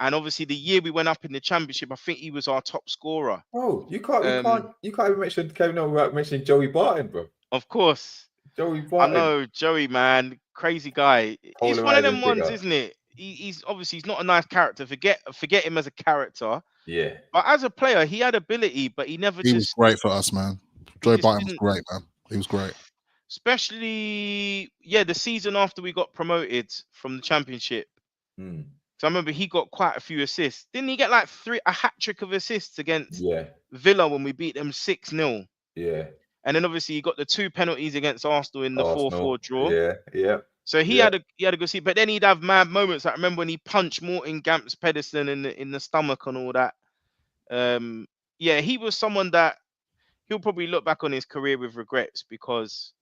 And obviously, the year we went up in the championship, I think he was our top scorer. Oh, you can't even mention Kevin Nolan without mentioning Joey Barton, bro. Of course. Joey Barton. I know, Joey, man, crazy guy. He's one of them ones, isn't it? He's obviously not a nice character. Forget him as a character. Yeah. But as a player, he had ability, but he never. He was great for us, man. Joey Barton was great, man. He was great. Especially, the season after we got promoted from the championship. So I remember he got quite a few assists. Didn't he get like a hat trick of assists against Villa when we beat them 6-0? Yeah. And then obviously he got the 2 penalties against Arsenal in the 4-4 draw. Yeah. So he had a good seat, but then he'd have mad moments. I remember when he punched Morton Gamps Pedersen in the stomach and all that. Yeah, he was someone that he'll probably look back on his career with regrets because,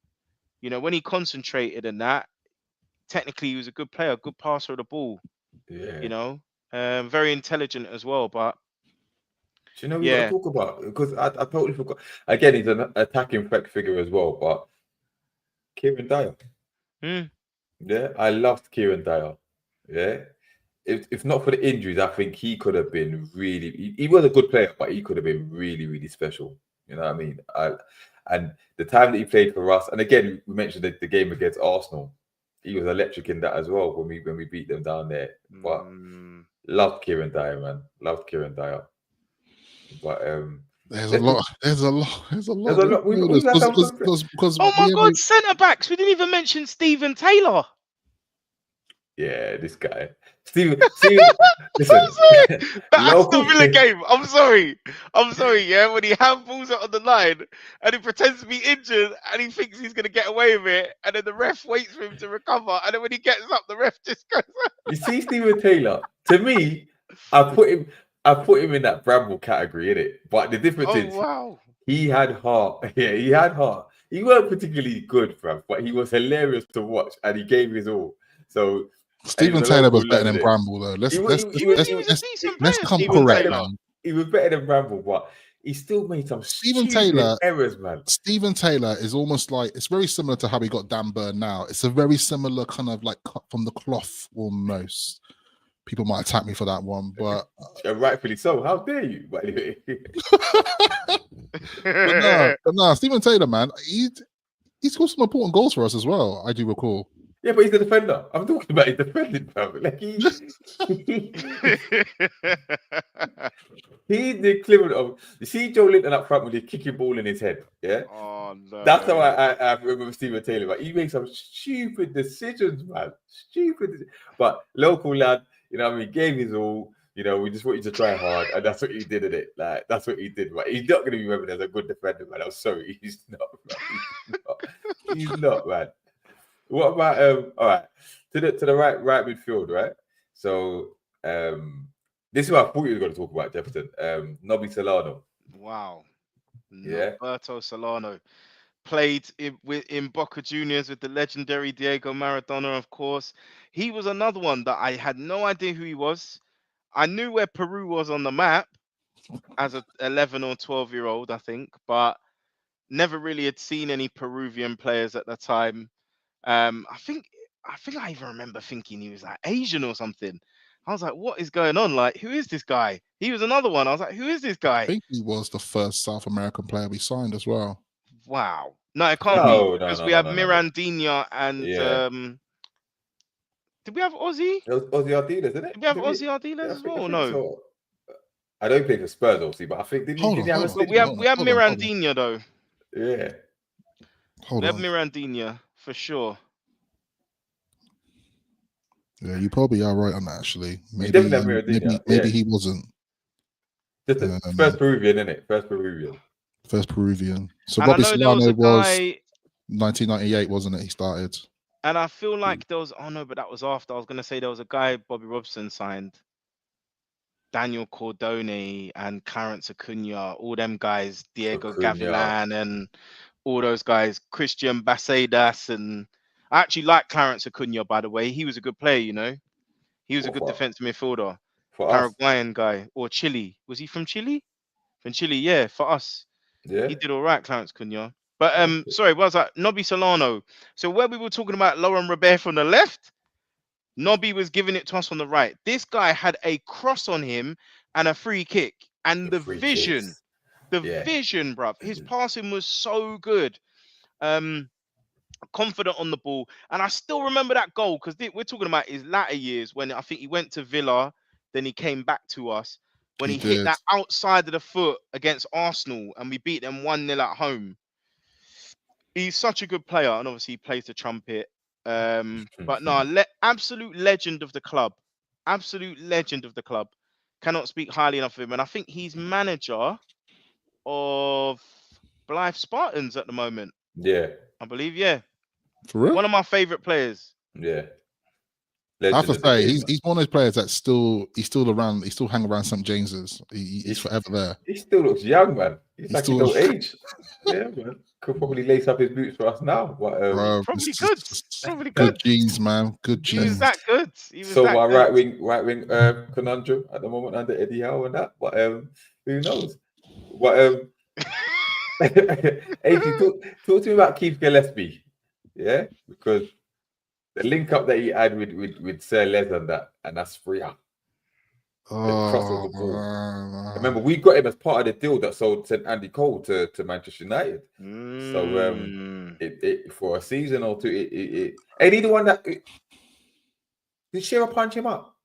you know, when he concentrated in that, technically he was a good player, good passer of the ball. Yeah. You know, very intelligent as well. But do you know we got to talk about, because I totally forgot. Again, he's an attacking figure as well, but Kieran Dyer. Yeah, I loved Kieran Dyer. Yeah. If not for the injuries, I think he could have been really. He was a good player, but he could have been really, really special. You know what I mean? And the time that he played for us, and again, we mentioned the game against Arsenal. He was electric in that as well when we beat them down there. But loved Kieran Dyer, man. Loved Kieran Dyer. But there's a lot. There's a lot. Because oh my God, centre backs. We didn't even mention Stephen Taylor. Yeah, this guy. Stephen, listen. I'm sorry. The Aston Villa game. I'm sorry. Yeah, when he handballs it on the line and he pretends to be injured and he thinks he's going to get away with it, and then the ref waits for him to recover, and then when he gets up, the ref just goes. You see, Stephen Taylor. To me, I put him in that Bramble category, innit? But the difference is, he had heart. Yeah, he had heart. He weren't particularly good, bruv, but he was hilarious to watch, and he gave his all. So. Stephen Taylor was better than Bramble, though. Let's come correct, man. He was better than Bramble, but he still made some stupid errors, man. Stephen Taylor is almost like, it's very similar to how he got Dan Burn now. It's a very similar kind of like cut from the cloth almost. People might attack me for that one, but rightfully so. How dare you? But anyway. but no, Stephen Taylor, man, he scored some important goals for us as well. I do recall. Yeah, but he's the defender. I'm talking about his defending, bro. Like he's the equivalent of. You see Joe Linton up front with the kicking ball in his head. Yeah. Oh no. That's how I remember Stephen Taylor. But he makes some stupid decisions, man. But local lad, you know, what I mean, gave his all. You know, we just want you to try hard, and that's what he did in it. Like that's what he did. But he's not going to be remembered as a good defender, man. I'm sorry, he's not. Man. He's not, man. What about all right, to the right midfield, right? So this is what I thought you were going to talk about, Jefferson. Nobby Solano. Wow. Yeah. Norberto Solano played in Boca Juniors with the legendary Diego Maradona, of course. He was another one that I had no idea who he was. I knew where Peru was on the map as an 11 or 12-year-old, I think, but never really had seen any Peruvian players at the time. I think I even remember thinking he was like Asian or something. I was like, what is going on? Like, who is this guy? He was another one. I was like, who is this guy? I think he was the first South American player we signed as well. Wow. No, it can't be, because we have Mirandinha and did we have Ozzy? It was Ozzy Ardiles, isn't it? Did we have Ozzy Ardiles as well? No. So. I don't play for Spurs, obviously, but I think did he have a stint? We have Mirandinha though. Yeah. We have Mirandinha for sure. Yeah, you probably are right on that, actually. Maybe he wasn't. Just first Peruvian, isn't it? First Peruvian. So Bobby Solano was 1998, wasn't it? He started. And I feel like there was, but that was after. I was going to say there was a guy Bobby Robson signed. Daniel Cordone and Clarence Acuna, all them guys, Diego Gavilan and all those guys, Christian Bacedas, and I actually like Clarence Acuna, by the way. He was a good player, you know. He was a good defensive midfielder. Paraguayan guy. Or Chile. Was he from Chile? From Chile, yeah, for us. Yeah. He did all right, Clarence Acuna. But sorry, what was that? Nobby Solano. So where we were talking about Laurent Robert from the left, Nobby was giving it to us on the right. This guy had a cross on him and a free kick. And the vision, vision, bruv. His passing was so good. Confident on the ball. And I still remember that goal because we're talking about his latter years when I think he went to Villa, then he came back to us. When he hit that outside of the foot against Arsenal and we beat them 1-0 at home. He's such a good player. And obviously he plays the trumpet. But no, absolute legend of the club. Absolute legend of the club. Cannot speak highly enough of him. And I think he's manager of Blythe Spartans at the moment. Yeah, I believe, yeah. For real? One of my favorite players. yeah. I have to Legend of the say, game, man. he's one of those players that's he's still around. He still hang around St James's. He's forever there. He still looks young, man. He's like he still- don't age. Yeah, man. Could probably lace up his boots for us now. But Bro, Probably it's good. just Probably good good. genes, man. Good He was genes. that good. He was so that our good. right wing conundrum at the moment under Eddie Howe and that. But who knows? But AG, talk to me about Keith Gillespie. Yeah, because the link up that he had with Sir Les and Asprilla. cross of the ball. Man. Remember, we got him as part of the deal that sent Andy Cole to Manchester United. So it for a season or two, ain't he the one that did Shearer punch him up?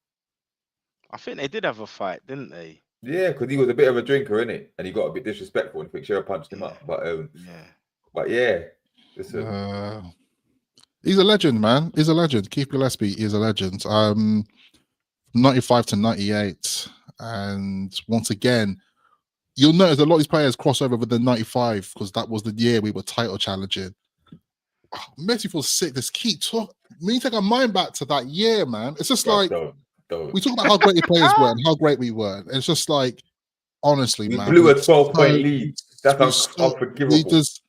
I think they did have a fight, didn't they? Yeah, because he was a bit of a drinker, innit? And he got a bit disrespectful and I think Shearer punched him up. But yeah, listen. He's a legend, man. He's a legend. Keith Gillespie is a legend. 95 to 98. And once again, you'll notice a lot of these players cross over with the 95 because that was the year we were title challenging. Oh, makes me feel sick. This keep talking. We take our mind back to that year, man. It's just like don't. we talk about how great the players were and how great we were. And it's just like, honestly, we man, blew a 12-point lead. That's unforgivable. We just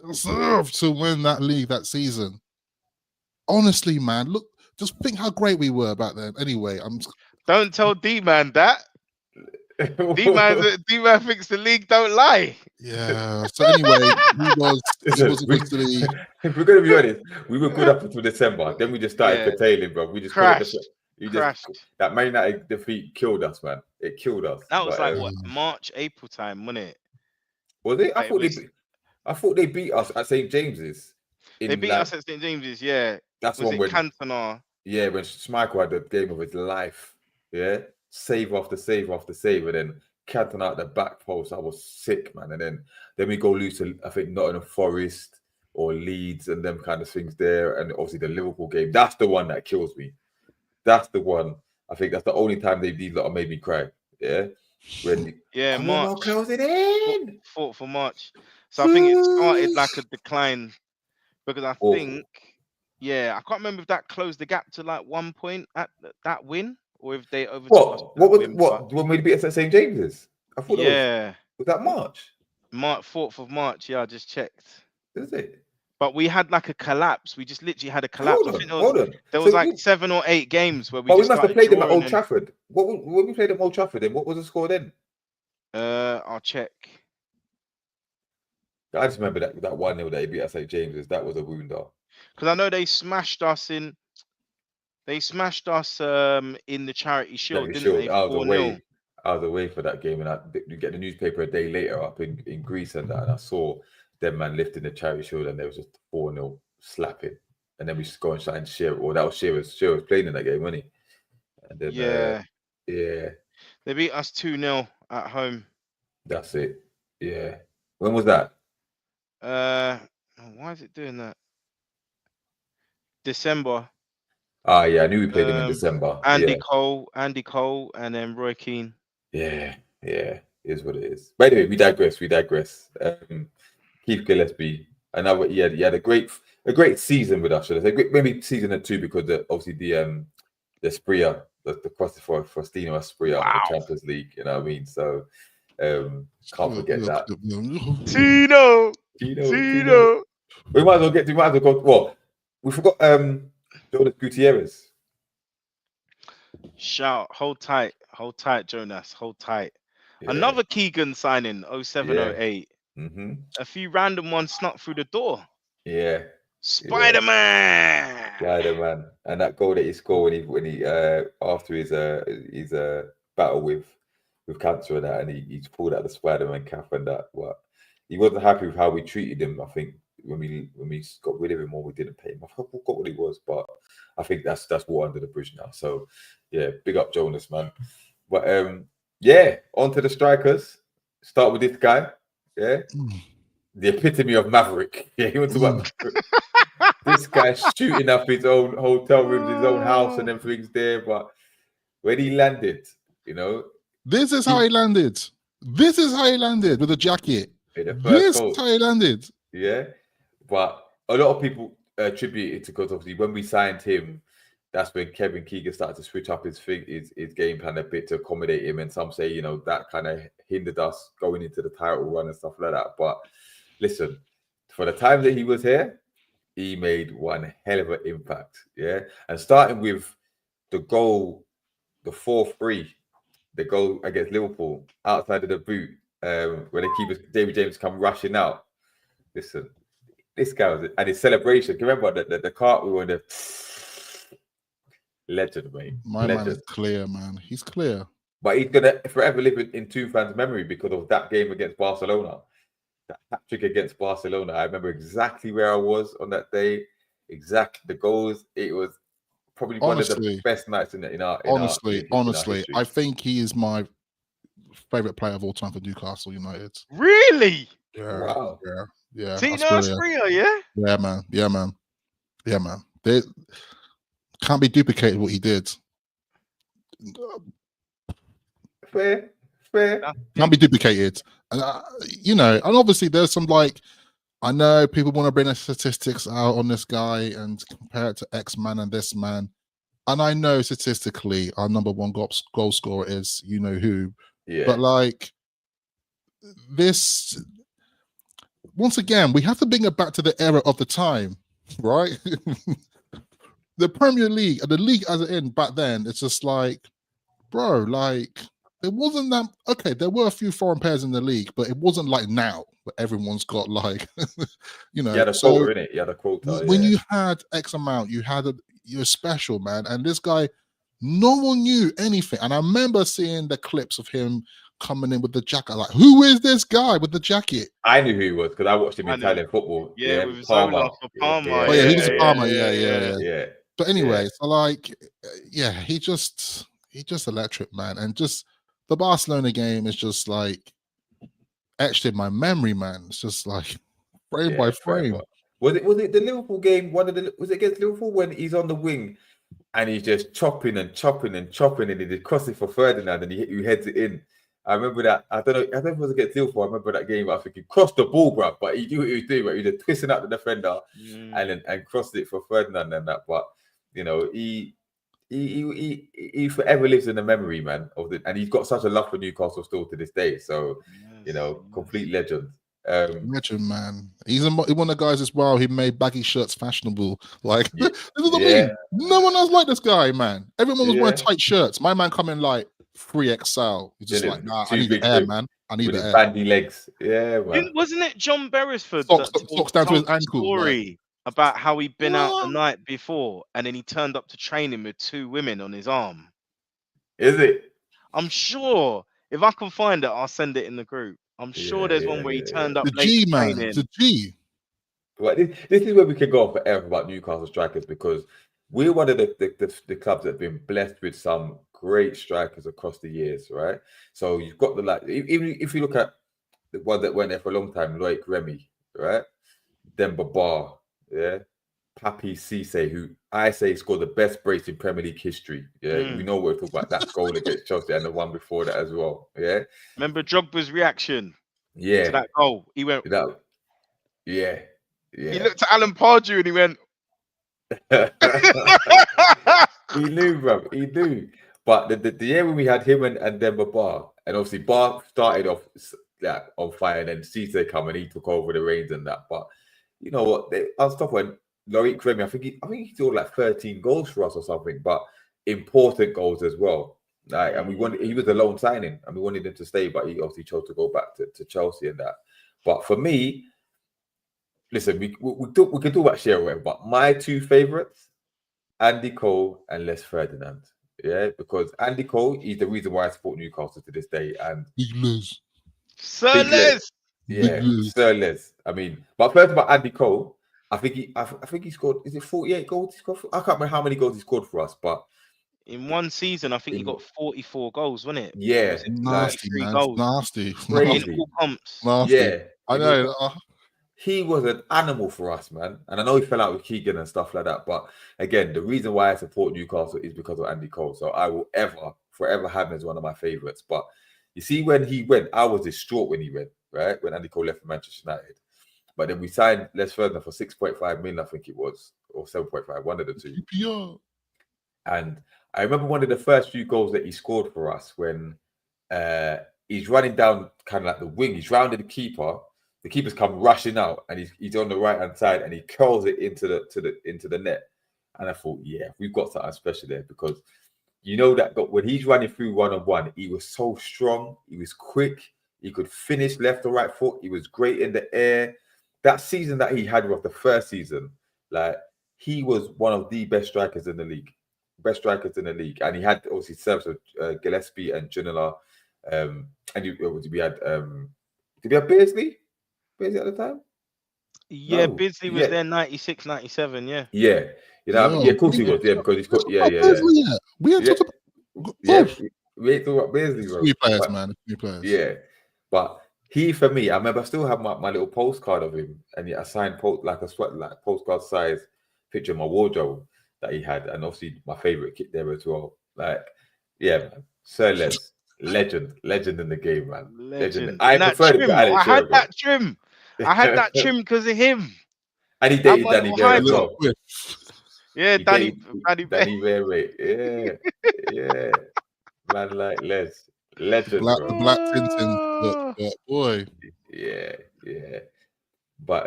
deserve to win that league that season. Honestly, man, look, just think how great we were back then. Anyway, don't tell D-Man that. D-Man thinks the league don't lie. Yeah. So anyway, he was originally. If we're gonna be honest, we were good up until December. Then we just started curtailing, bro. We just crashed. That Man United defeat killed us, man. It killed us. That was like what, March, April time, wasn't it? Was it? I thought they beat us at St James's. They beat us at St James's, yeah. That's was one when Cantona. Yeah, when Schmeichel had the game of his life. Yeah, save after save after save, and then Cantona at the back post. I was sick, man. And then we go lose to, I think, Nottingham Forest or Leeds and them kind of things there. And obviously the Liverpool game. That's the one that kills me. That's the one. I think that's the only time these lot made me cry. Yeah. March. Close it in. 4th of March. So I think it started like a decline because I think, I can't remember if that closed the gap to like 1 point at that win or if they overtook us. What? When we beat us at St James's? I thought was that March? 4th of March. Yeah, I just checked. Is it? But we had like a collapse. We just literally had a collapse. Hold on. There was like 7 or 8 games where we. But we must have played them at Old Trafford. When we played them at Old Trafford, then what was the score then? I'll check. I just remember that 1-0 that they beat us at St James's. That was a wounder. Because I know they smashed us in. They smashed us in the Charity Shield, didn't they? I was away for that game, and you get the newspaper a day later up in Greece and that, and I saw them man lifting the Charity Shield, and there was just 4-0 slapping, and then we just go and shine Shearer. Well, that was Shearer's playing in that game, wasn't he? And then, they beat us 2-0 at home. That's it. Yeah. When was that? Why is it doing that? December. Ah, yeah, I knew we played him in December. Andy Cole, and then Roy Keane. Yeah, is what it is. But anyway, we digress. Keith Gillespie, another he had a great season with us. Should I say maybe season or two because obviously the Asprilla, the cross for Stino Asprilla in the Champions League. You know what I mean? So can't forget that. Tino. We might as well go. Well, we forgot Jonas Gutierrez. Shout, hold tight, Jonas, hold tight. Yeah. Another Keegan signing, 0708. Mm-hmm. A few random ones snuck through the door. Yeah. Spider-Man. And that goal that he scored when he after his battle with cancer and that, and he's pulled out the Spider-Man cap and that. What he wasn't happy with how we treated him. I think when we got rid of him or we didn't pay him. I forgot what he was, but I think that's water under the bridge now. So yeah, big up Jonas, man. But on to the strikers. Start with this guy. Yeah. The epitome of Maverick. Yeah, he wants to about this guy shooting up his own hotel rooms, his own house and everything's there. But when he landed, this is how he landed. This is how he landed with a jacket. in the first Yes, goal. that's how he landed. Yeah, but a lot of people attribute it to because obviously when we signed him, that's when Kevin Keegan started to switch up his game plan a bit to accommodate him, and some say that kind of hindered us going into the title run and stuff like that. But listen, for the time that he was here, he made one hell of an impact. Yeah, and starting with the goal, the 4-3, the goal against Liverpool outside of the boot, where the keeper David James come rushing out. Listen, this guy was, and his celebration. Can you remember the cart we were in the legend, mate. My man is clear, man. He's clear. But he's gonna forever live in two fans' memory because of that game against Barcelona. That hat trick against Barcelona. I remember exactly where I was on that day. Exactly the goals. It was probably one of the best nights in our honestly, history. I think he is my favorite player of all time for Newcastle United. Really? Yeah. Wow. Yeah. Tino Asprilla, yeah? Yeah, man. They can't be duplicated what he did. Fair. Can't be duplicated. And and obviously there's some I know people want to bring the statistics out on this guy and compare it to X man and this man. And I know statistically our number one goal scorer is who. Yeah. But this, once again, we have to bring it back to the era of the time, right? The Premier League, the league as it in back then, it's just bro, it wasn't that okay. There were a few foreign players in the league, but it wasn't like now where everyone's got You had a quota in it. You had a quota. When you had X amount, you're special, man. And this guy, no one knew anything. And I remember seeing the clips of him coming in with the jacket. Who is this guy with the jacket? I knew who he was because I watched him in Italian football. Yeah, with Palmer. Palmer. Oh yeah, he was Palmer. Yeah. But anyway, he just electric, man. And just the Barcelona game is just etched in my memory, man. It's just frame by frame. Was it the Liverpool game? Was it against Liverpool when he's on the wing and he's just chopping and he did cross it for Ferdinand and he heads it in. I remember that. I don't know if it was against Liverpool. I remember that game. I think he crossed the ball, bro, but he knew what he was doing. But he was just twisting out the defender and crossed it for Ferdinand and that. But he forever lives in the memory, man. And he's got such a love for Newcastle still to this day. So complete legend. Legend, man. He's one of the guys as well. He made baggy shirts fashionable. This is what I mean. No one else like this guy, man. Everyone was wearing tight shirts. My man coming 3XL. He's just nah, I need the air, man. I need the air. Bandy legs. Yeah, man. Wasn't it John Beresford socks down to his ankle? Story about how he'd been out the night before and then he turned up to training with 2 women on his arm. Is it? I'm sure. If I can find it, I'll send it in the group. I'm sure there's one where he turned up late to training. The G. Well, this is where we can go on forever about Newcastle strikers because we're one of the clubs that have been blessed with some great strikers across the years, right? So you've got even if you look at the one that went there for a long time, Loic Remy, right? Demba Ba, Papi Cisse, who I say scored the best brace in Premier League history. Yeah, we know what we're talking about. That goal against Chelsea and the one before that as well. Yeah. Remember Drogba's reaction? Yeah. To that goal. He went. Yeah. He looked at Alan Pardew and he went. He knew, bro. He knew. But the year when we had him and Demba Ba, and obviously Ba started off on fire, and then Cisse come and he took over the reins and that. But you know what? I was tough when Loic Remy, I think he scored 13 goals for us or something, but important goals as well. And he was a loan signing, and we wanted him to stay, but he obviously chose to go back to Chelsea and that. But for me, listen, we can talk about shearer, but my 2 favorites, Andy Cole and Les Ferdinand. Yeah, because Andy Cole, he's the reason why I support Newcastle to this day. And Sir Les. Yeah, Sir Les. I mean, but first about Andy Cole, I think he scored. Is it 48 goals he scored? I can't remember how many goals he scored for us, but in one season, I think he got 44 goals, wasn't it? Yeah, nasty, man. Goals? Nasty. In all comps. Nasty. Yeah, I know. He was an animal for us, man. And I know he fell out with Keegan and stuff like that. But again, the reason why I support Newcastle is because of Andy Cole. So I will forever have him as one of my favorites. But you see, when he went, I was distraught when he went. right? When Andy Cole left for Manchester United. But then we signed Les Ferdinand for 6.5 million, I think it was, or 7.5, one of the two. Yeah. And I remember one of the first few goals that he scored for us when he's running down kind of like the wing. He's rounded the keeper. The keeper's come rushing out, and he's on the right hand side, and he curls it into the net. And I thought, yeah, we've got something special there, because you know that when he's running through 1-on-1, he was so strong. He was quick. He could finish left or right foot. He was great in the air. That season that he had was the first season. Like, he was one of the best strikers in the league. And he had obviously serves with Gillespie and Ginola. And we had did we have Beardsley at the time? Yeah, No. Beardsley was there 96, 97, yeah. Yeah. You know, No, yeah, of course he was, yeah, because he's got We ain't talked about we ain't talking about Beardsley, bro. new players, man. New players. Yeah. But he, for me, I remember I still have my little postcard of him, and I signed postcard size picture of my wardrobe that he had, and obviously my favorite kit there as well. Like, yeah, man. Sir Les, legend in the game, man. Legend. I prefer the I had that trim. I had that trim because of him. And he dated Danny Bear as well. Yeah, Danny Bear, mate. Yeah. Man like Les. Legend, the bro. black Tintin look, but boy. Yeah. But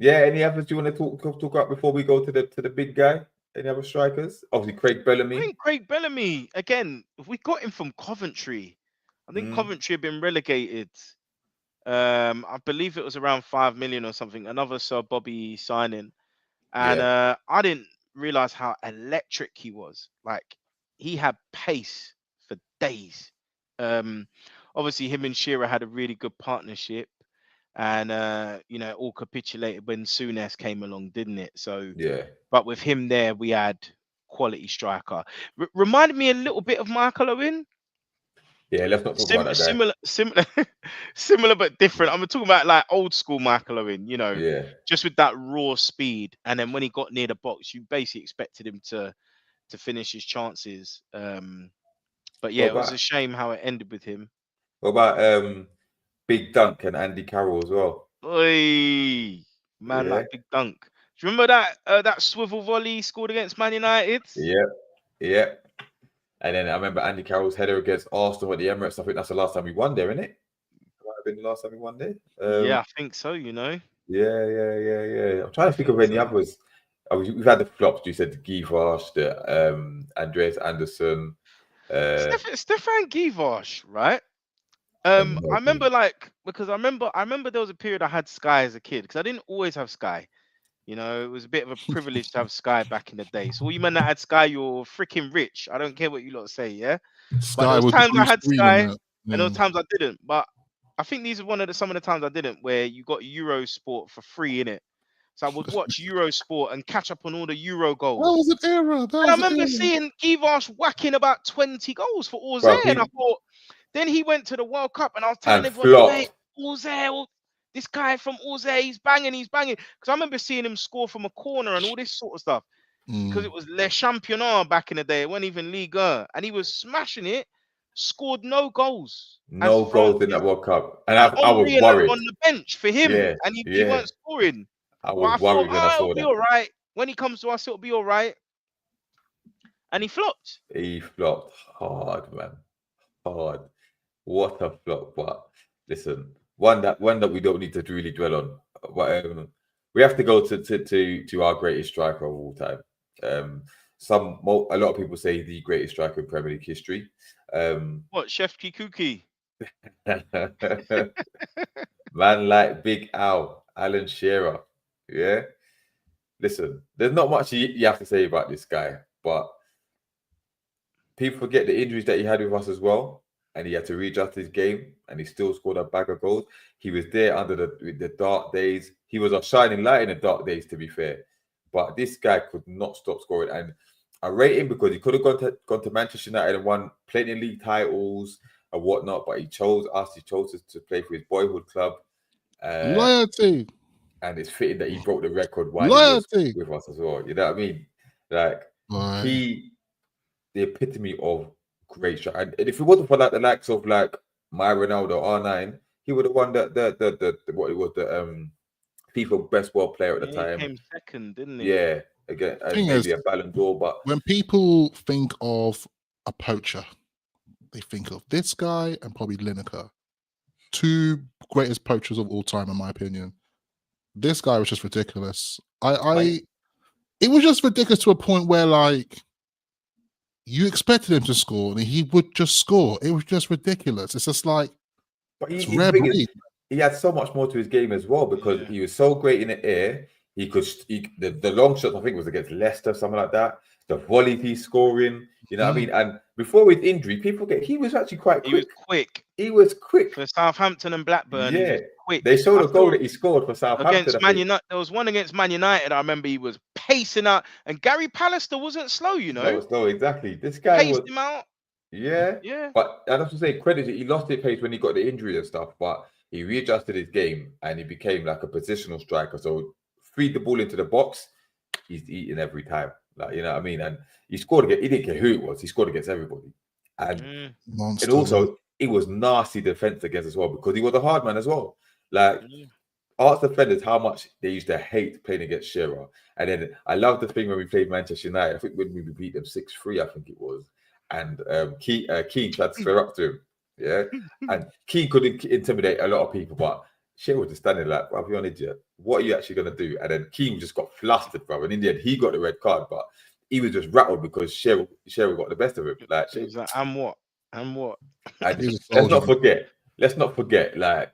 any others you want to talk about before we go to the big guy? Any other strikers? Obviously, Craig Bellamy. I think Craig Bellamy, again, we got him from Coventry. I think Coventry had been relegated. I believe it was around 5 million or something. Another Sir Bobby signing. And I didn't realize how electric he was. Like, he had pace for days. Obviously, him and Shearer had a really good partnership. And, it all capitulated when Souness came along, didn't it? So, yeah. But with him there, we had quality striker. Reminded me a little bit of Michael Owen. Yeah, let's not talk about that guy. Similar but different. I'm talking about like old school Michael Owen, just with that raw speed. And then when he got near the box, you basically expected him to finish his chances. But yeah, it was a shame how it ended with him. What about Big Dunk and Andy Carroll as well? Oi, man, like Big Dunk. Do you remember that swivel volley he scored against Man United? Yeah. And then I remember Andy Carroll's header against Arsenal at the Emirates. I think that's the last time we won there, isn't it? Might have been the last time we won there. Yeah, I think so. Yeah. I'm trying to think of any others. We've had the flops. You said the Givash, the Andreas Anderson, Stefan Givash, right? I remember because I remember there was a period I had Sky as a kid because I didn't always have Sky. It was a bit of a privilege to have Sky back in the day. So all you men that had Sky, you're freaking rich. I don't care what you lot say, yeah? But there was times I had Sky and there were times I didn't. But I think these are some of the times I didn't, where you got Eurosport for free in it. So I would watch Eurosport and catch up on all the Euro goals. That was an era. I remember seeing Givash whacking about 20 goals for Auxerre, and I thought, then he went to the World Cup, and I was telling everyone, hey, Auxerre, this guy from Auxerre, he's banging. Because I remember seeing him score from a corner and all this sort of stuff. Because it was Le Championnat back in the day. It wasn't even Ligue 1. And he was smashing it, scored no goals. No goals in that World Cup. And I was worried. On the bench for him, and he weren't scoring. I was worried when I saw that. It'll be all right. When he comes to us, it'll be all right. And he flopped. He flopped hard, man. Hard. What a flop. But listen, one that we don't need to really dwell on. But we have to go to our greatest striker of all time. A lot of people say the greatest striker in Premier League history. What, Chef Kikuki? Man like Big Al, Alan Shearer. Yeah. Listen, there's not much you have to say about this guy, but people forget the injuries that he had with us as well. And he had to readjust his game, and he still scored a bag of goals. He was there under the dark days. He was a shining light in the dark days, to be fair. But this guy could not stop scoring. And I rate him because he could have gone to Manchester United and won plenty of league titles and whatnot. But he chose us. He chose us to play for his boyhood club. Loyalty. And it's fitting that he broke the record while he was with us as well. You know what I mean? Like, the epitome of great shot. And if it wasn't for the likes of my Ronaldo R9, he would have won the what it was, the FIFA best world player at the Yeah, he time. came second, didn't he? Yeah, again, and Thing maybe is, a Ballon d'Or. But when people think of a poacher, they think of this guy and probably Lineker, two greatest poachers of all time, in my opinion. This guy was just ridiculous. It was just ridiculous to a point where, like, you expected him to score and he would just score. It was just ridiculous. It's just like, but it's rare breed. he had so much more to his game as well, because Yeah. he was so great in the air. He could the long shot, I think, was against Leicester, something like that. The volley he's scoring, you know what I mean? And before his injury, people get he was actually quite quick. He was quick He was quick for Southampton and Blackburn. Yeah, he was quick. they showed I a goal thought that he scored for Southampton against Man United. There was one against Man United. I remember he was pacing out, and Gary Pallister wasn't slow, you know. No, exactly. This guy Paced was him out. Yeah. But I have to say, credit, he lost his pace when he got the injury and stuff, but he readjusted his game and he became like a positional striker. So feed the ball into the box, he's eating every time. Like, you know what I mean? And he scored against, he didn't care who it was, he scored against everybody. And Monster, also it was nasty defense against as well, because he was a hard man as well. Like Arts defenders, how much they used to hate playing against Shearer. And then I love the thing when we played Manchester United, I think when we beat them 6-3, I think it was. And Keane tried to square up to him, yeah. And Keane could intimidate a lot of people, but Shearer was just standing like, "Bro, you're an idiot. What are you actually gonna do?" And then Keane just got flustered, bro. And in the end, he got the red card, but he was just rattled because Shearer got the best of him. Like, he was like, "And what? And what?" And let's not forget, like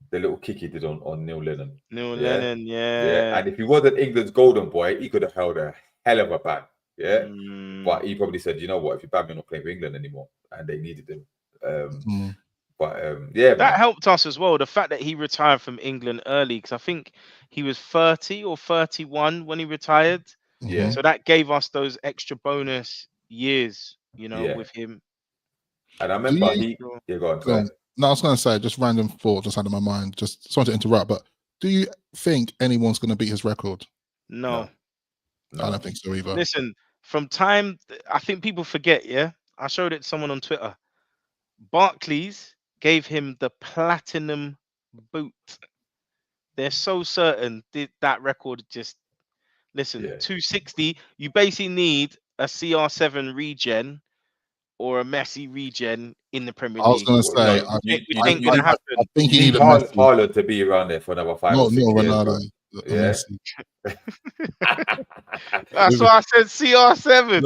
the little kick he did on Neil Lennon. Lennon, yeah. And if he wasn't England's golden boy, he could have held a hell of a ban. Yeah, but he probably said, "You know what? If you ban me, I'm not playing for England anymore," and they needed him. But yeah, that helped us as well. The fact that he retired from England early, because I think he was 30 or 31 when he retired. Yeah. So that gave us those extra bonus years, you know, with him. And I remember go on. No, I was going to say, just random thought just out of my mind. Just sorry to interrupt, but do you think anyone's going to beat his record? No. I don't think so either. Listen, from time, I think people forget, yeah? I showed it to someone on Twitter. Barclays gave him the platinum boot. They're so certain that record just... Listen, 260, you basically need a CR7 regen or a Messi regen in the Premier League. I was going to say, which ain't going to happen. I think he needs Haaland to be around there for another 5 or 6 years. Ronaldo. Yeah. That's why I said CR7.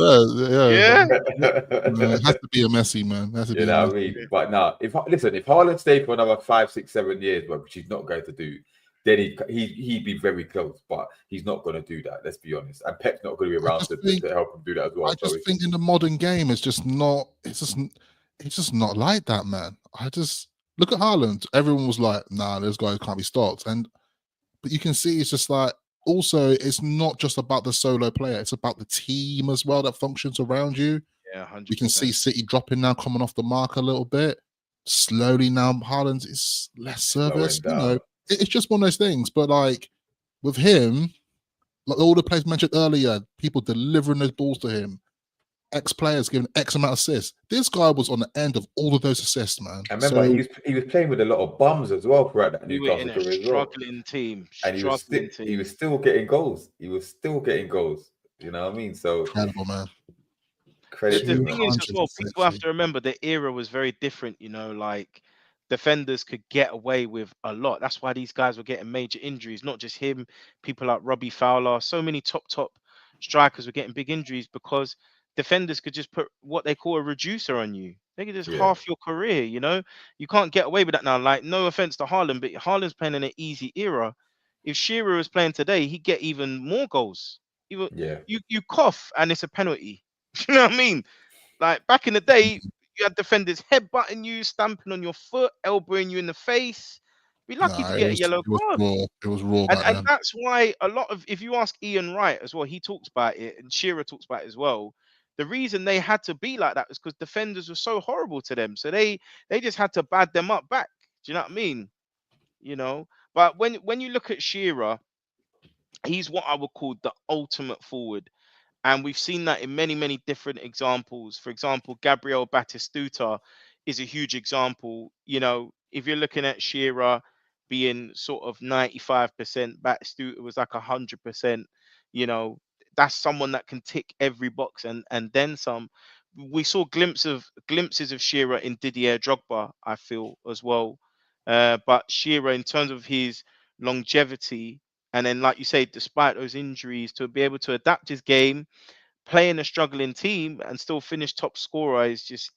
Yeah. It has to be a Messi, man. It has to be what I mean? But now, if Haaland stayed for another 5, 6, 7 years, which he's not going to do, then he'd be very close. But he's not going to do that. Let's be honest. And Pep's not going to be around to help him do that as well. I just think in the modern game, it's just not. It's just not like that, man. I just look at Haaland. Everyone was like, "Nah, this guy can't be stopped." But you can see it's just like, also, it's not just about the solo player, it's about the team as well that functions around you. Yeah, 100%. You can see City dropping now, coming off the mark a little bit. Slowly now, Haaland is less service. You know, it's just one of those things. But like with him, like all the players mentioned earlier, people delivering those balls to him, ex-players giving X amount of assists. This guy was on the end of all of those assists, man. I remember he was playing with a lot of bums as well throughout that Newcastle career as well. Struggling team. And he was still getting goals. He was still getting goals. You know what I mean? So incredible, man. Credit the thing is as well, people have to remember the era was very different, you know, like defenders could get away with a lot. That's why these guys were getting major injuries, not just him, people like Robbie Fowler, so many top strikers were getting big injuries because defenders could just put what they call a reducer on you. They could just half your career, you know. You can't get away with that now. Like, no offense to Haaland, but Haaland's playing in an easy era. If Shearer was playing today, he'd get even more goals. You cough and it's a penalty. You know what I mean? Like back in the day, you had defenders headbutting you, stamping on your foot, elbowing you in the face. Be lucky to get a yellow card. It was raw. And that's why a lot of, if you ask Ian Wright as well, he talks about it, and Shearer talks about it as well. The reason they had to be like that is because defenders were so horrible to them. So they just had to bad them up back. Do you know what I mean? You know, but when you look at Shearer, he's what I would call the ultimate forward. And we've seen that in many, many different examples. For example, Gabriel Batistuta is a huge example. You know, if you're looking at Shearer being sort of 95%, Batstuta was like 100%, you know, that's someone that can tick every box and then some. We saw glimpses of Shearer in Didier Drogba, I feel, as well. But Shearer, in terms of his longevity, and then, like you say, despite those injuries, to be able to adapt his game, play in a struggling team, and still finish top scorer is just,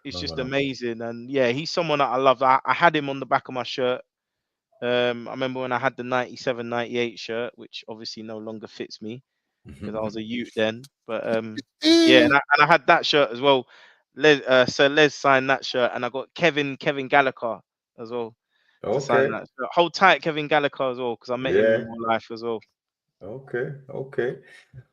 it's just amazing. And yeah, he's someone that I love. I had him on the back of my shirt. I remember when I had the 97-98 shirt, which obviously no longer fits me because I was a youth then. But yeah, and I had that shirt as well. Sir Les signed that shirt, and I got Kevin Gallagher as well to sign that shirt. Hold tight, Kevin Gallagher as well, because I met him in real life as well. Okay.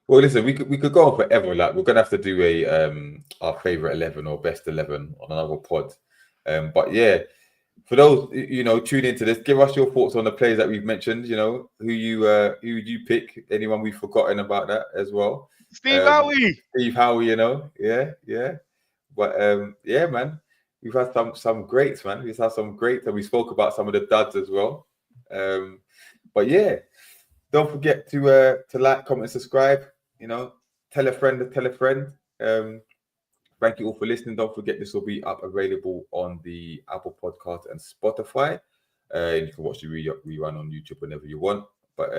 Well, listen, we could go on forever. Like, we're gonna have to do a our favorite 11 or best 11 on another pod. But yeah, for those, you know, tune into this, give us your thoughts on the players that we've mentioned. You know, who you pick? Anyone we've forgotten about that as well? Steve Howie. You know, yeah. But yeah, man, we've had some greats, man. We've had some greats, and we spoke about some of the duds as well. But yeah, don't forget to like, comment, subscribe. You know, tell a friend. Thank you all for listening. Don't forget, this will be up available on the Apple Podcast and Spotify. And you can watch the rerun on YouTube whenever you want. But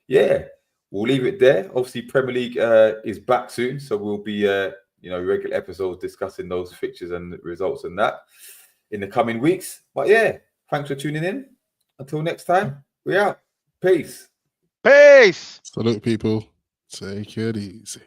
yeah, we'll leave it there. Obviously, Premier League is back soon, so we'll be you know, regular episodes discussing those fixtures and results and that in the coming weeks. But yeah, thanks for tuning in. Until next time, we out. Peace. Salute, people. Take it easy.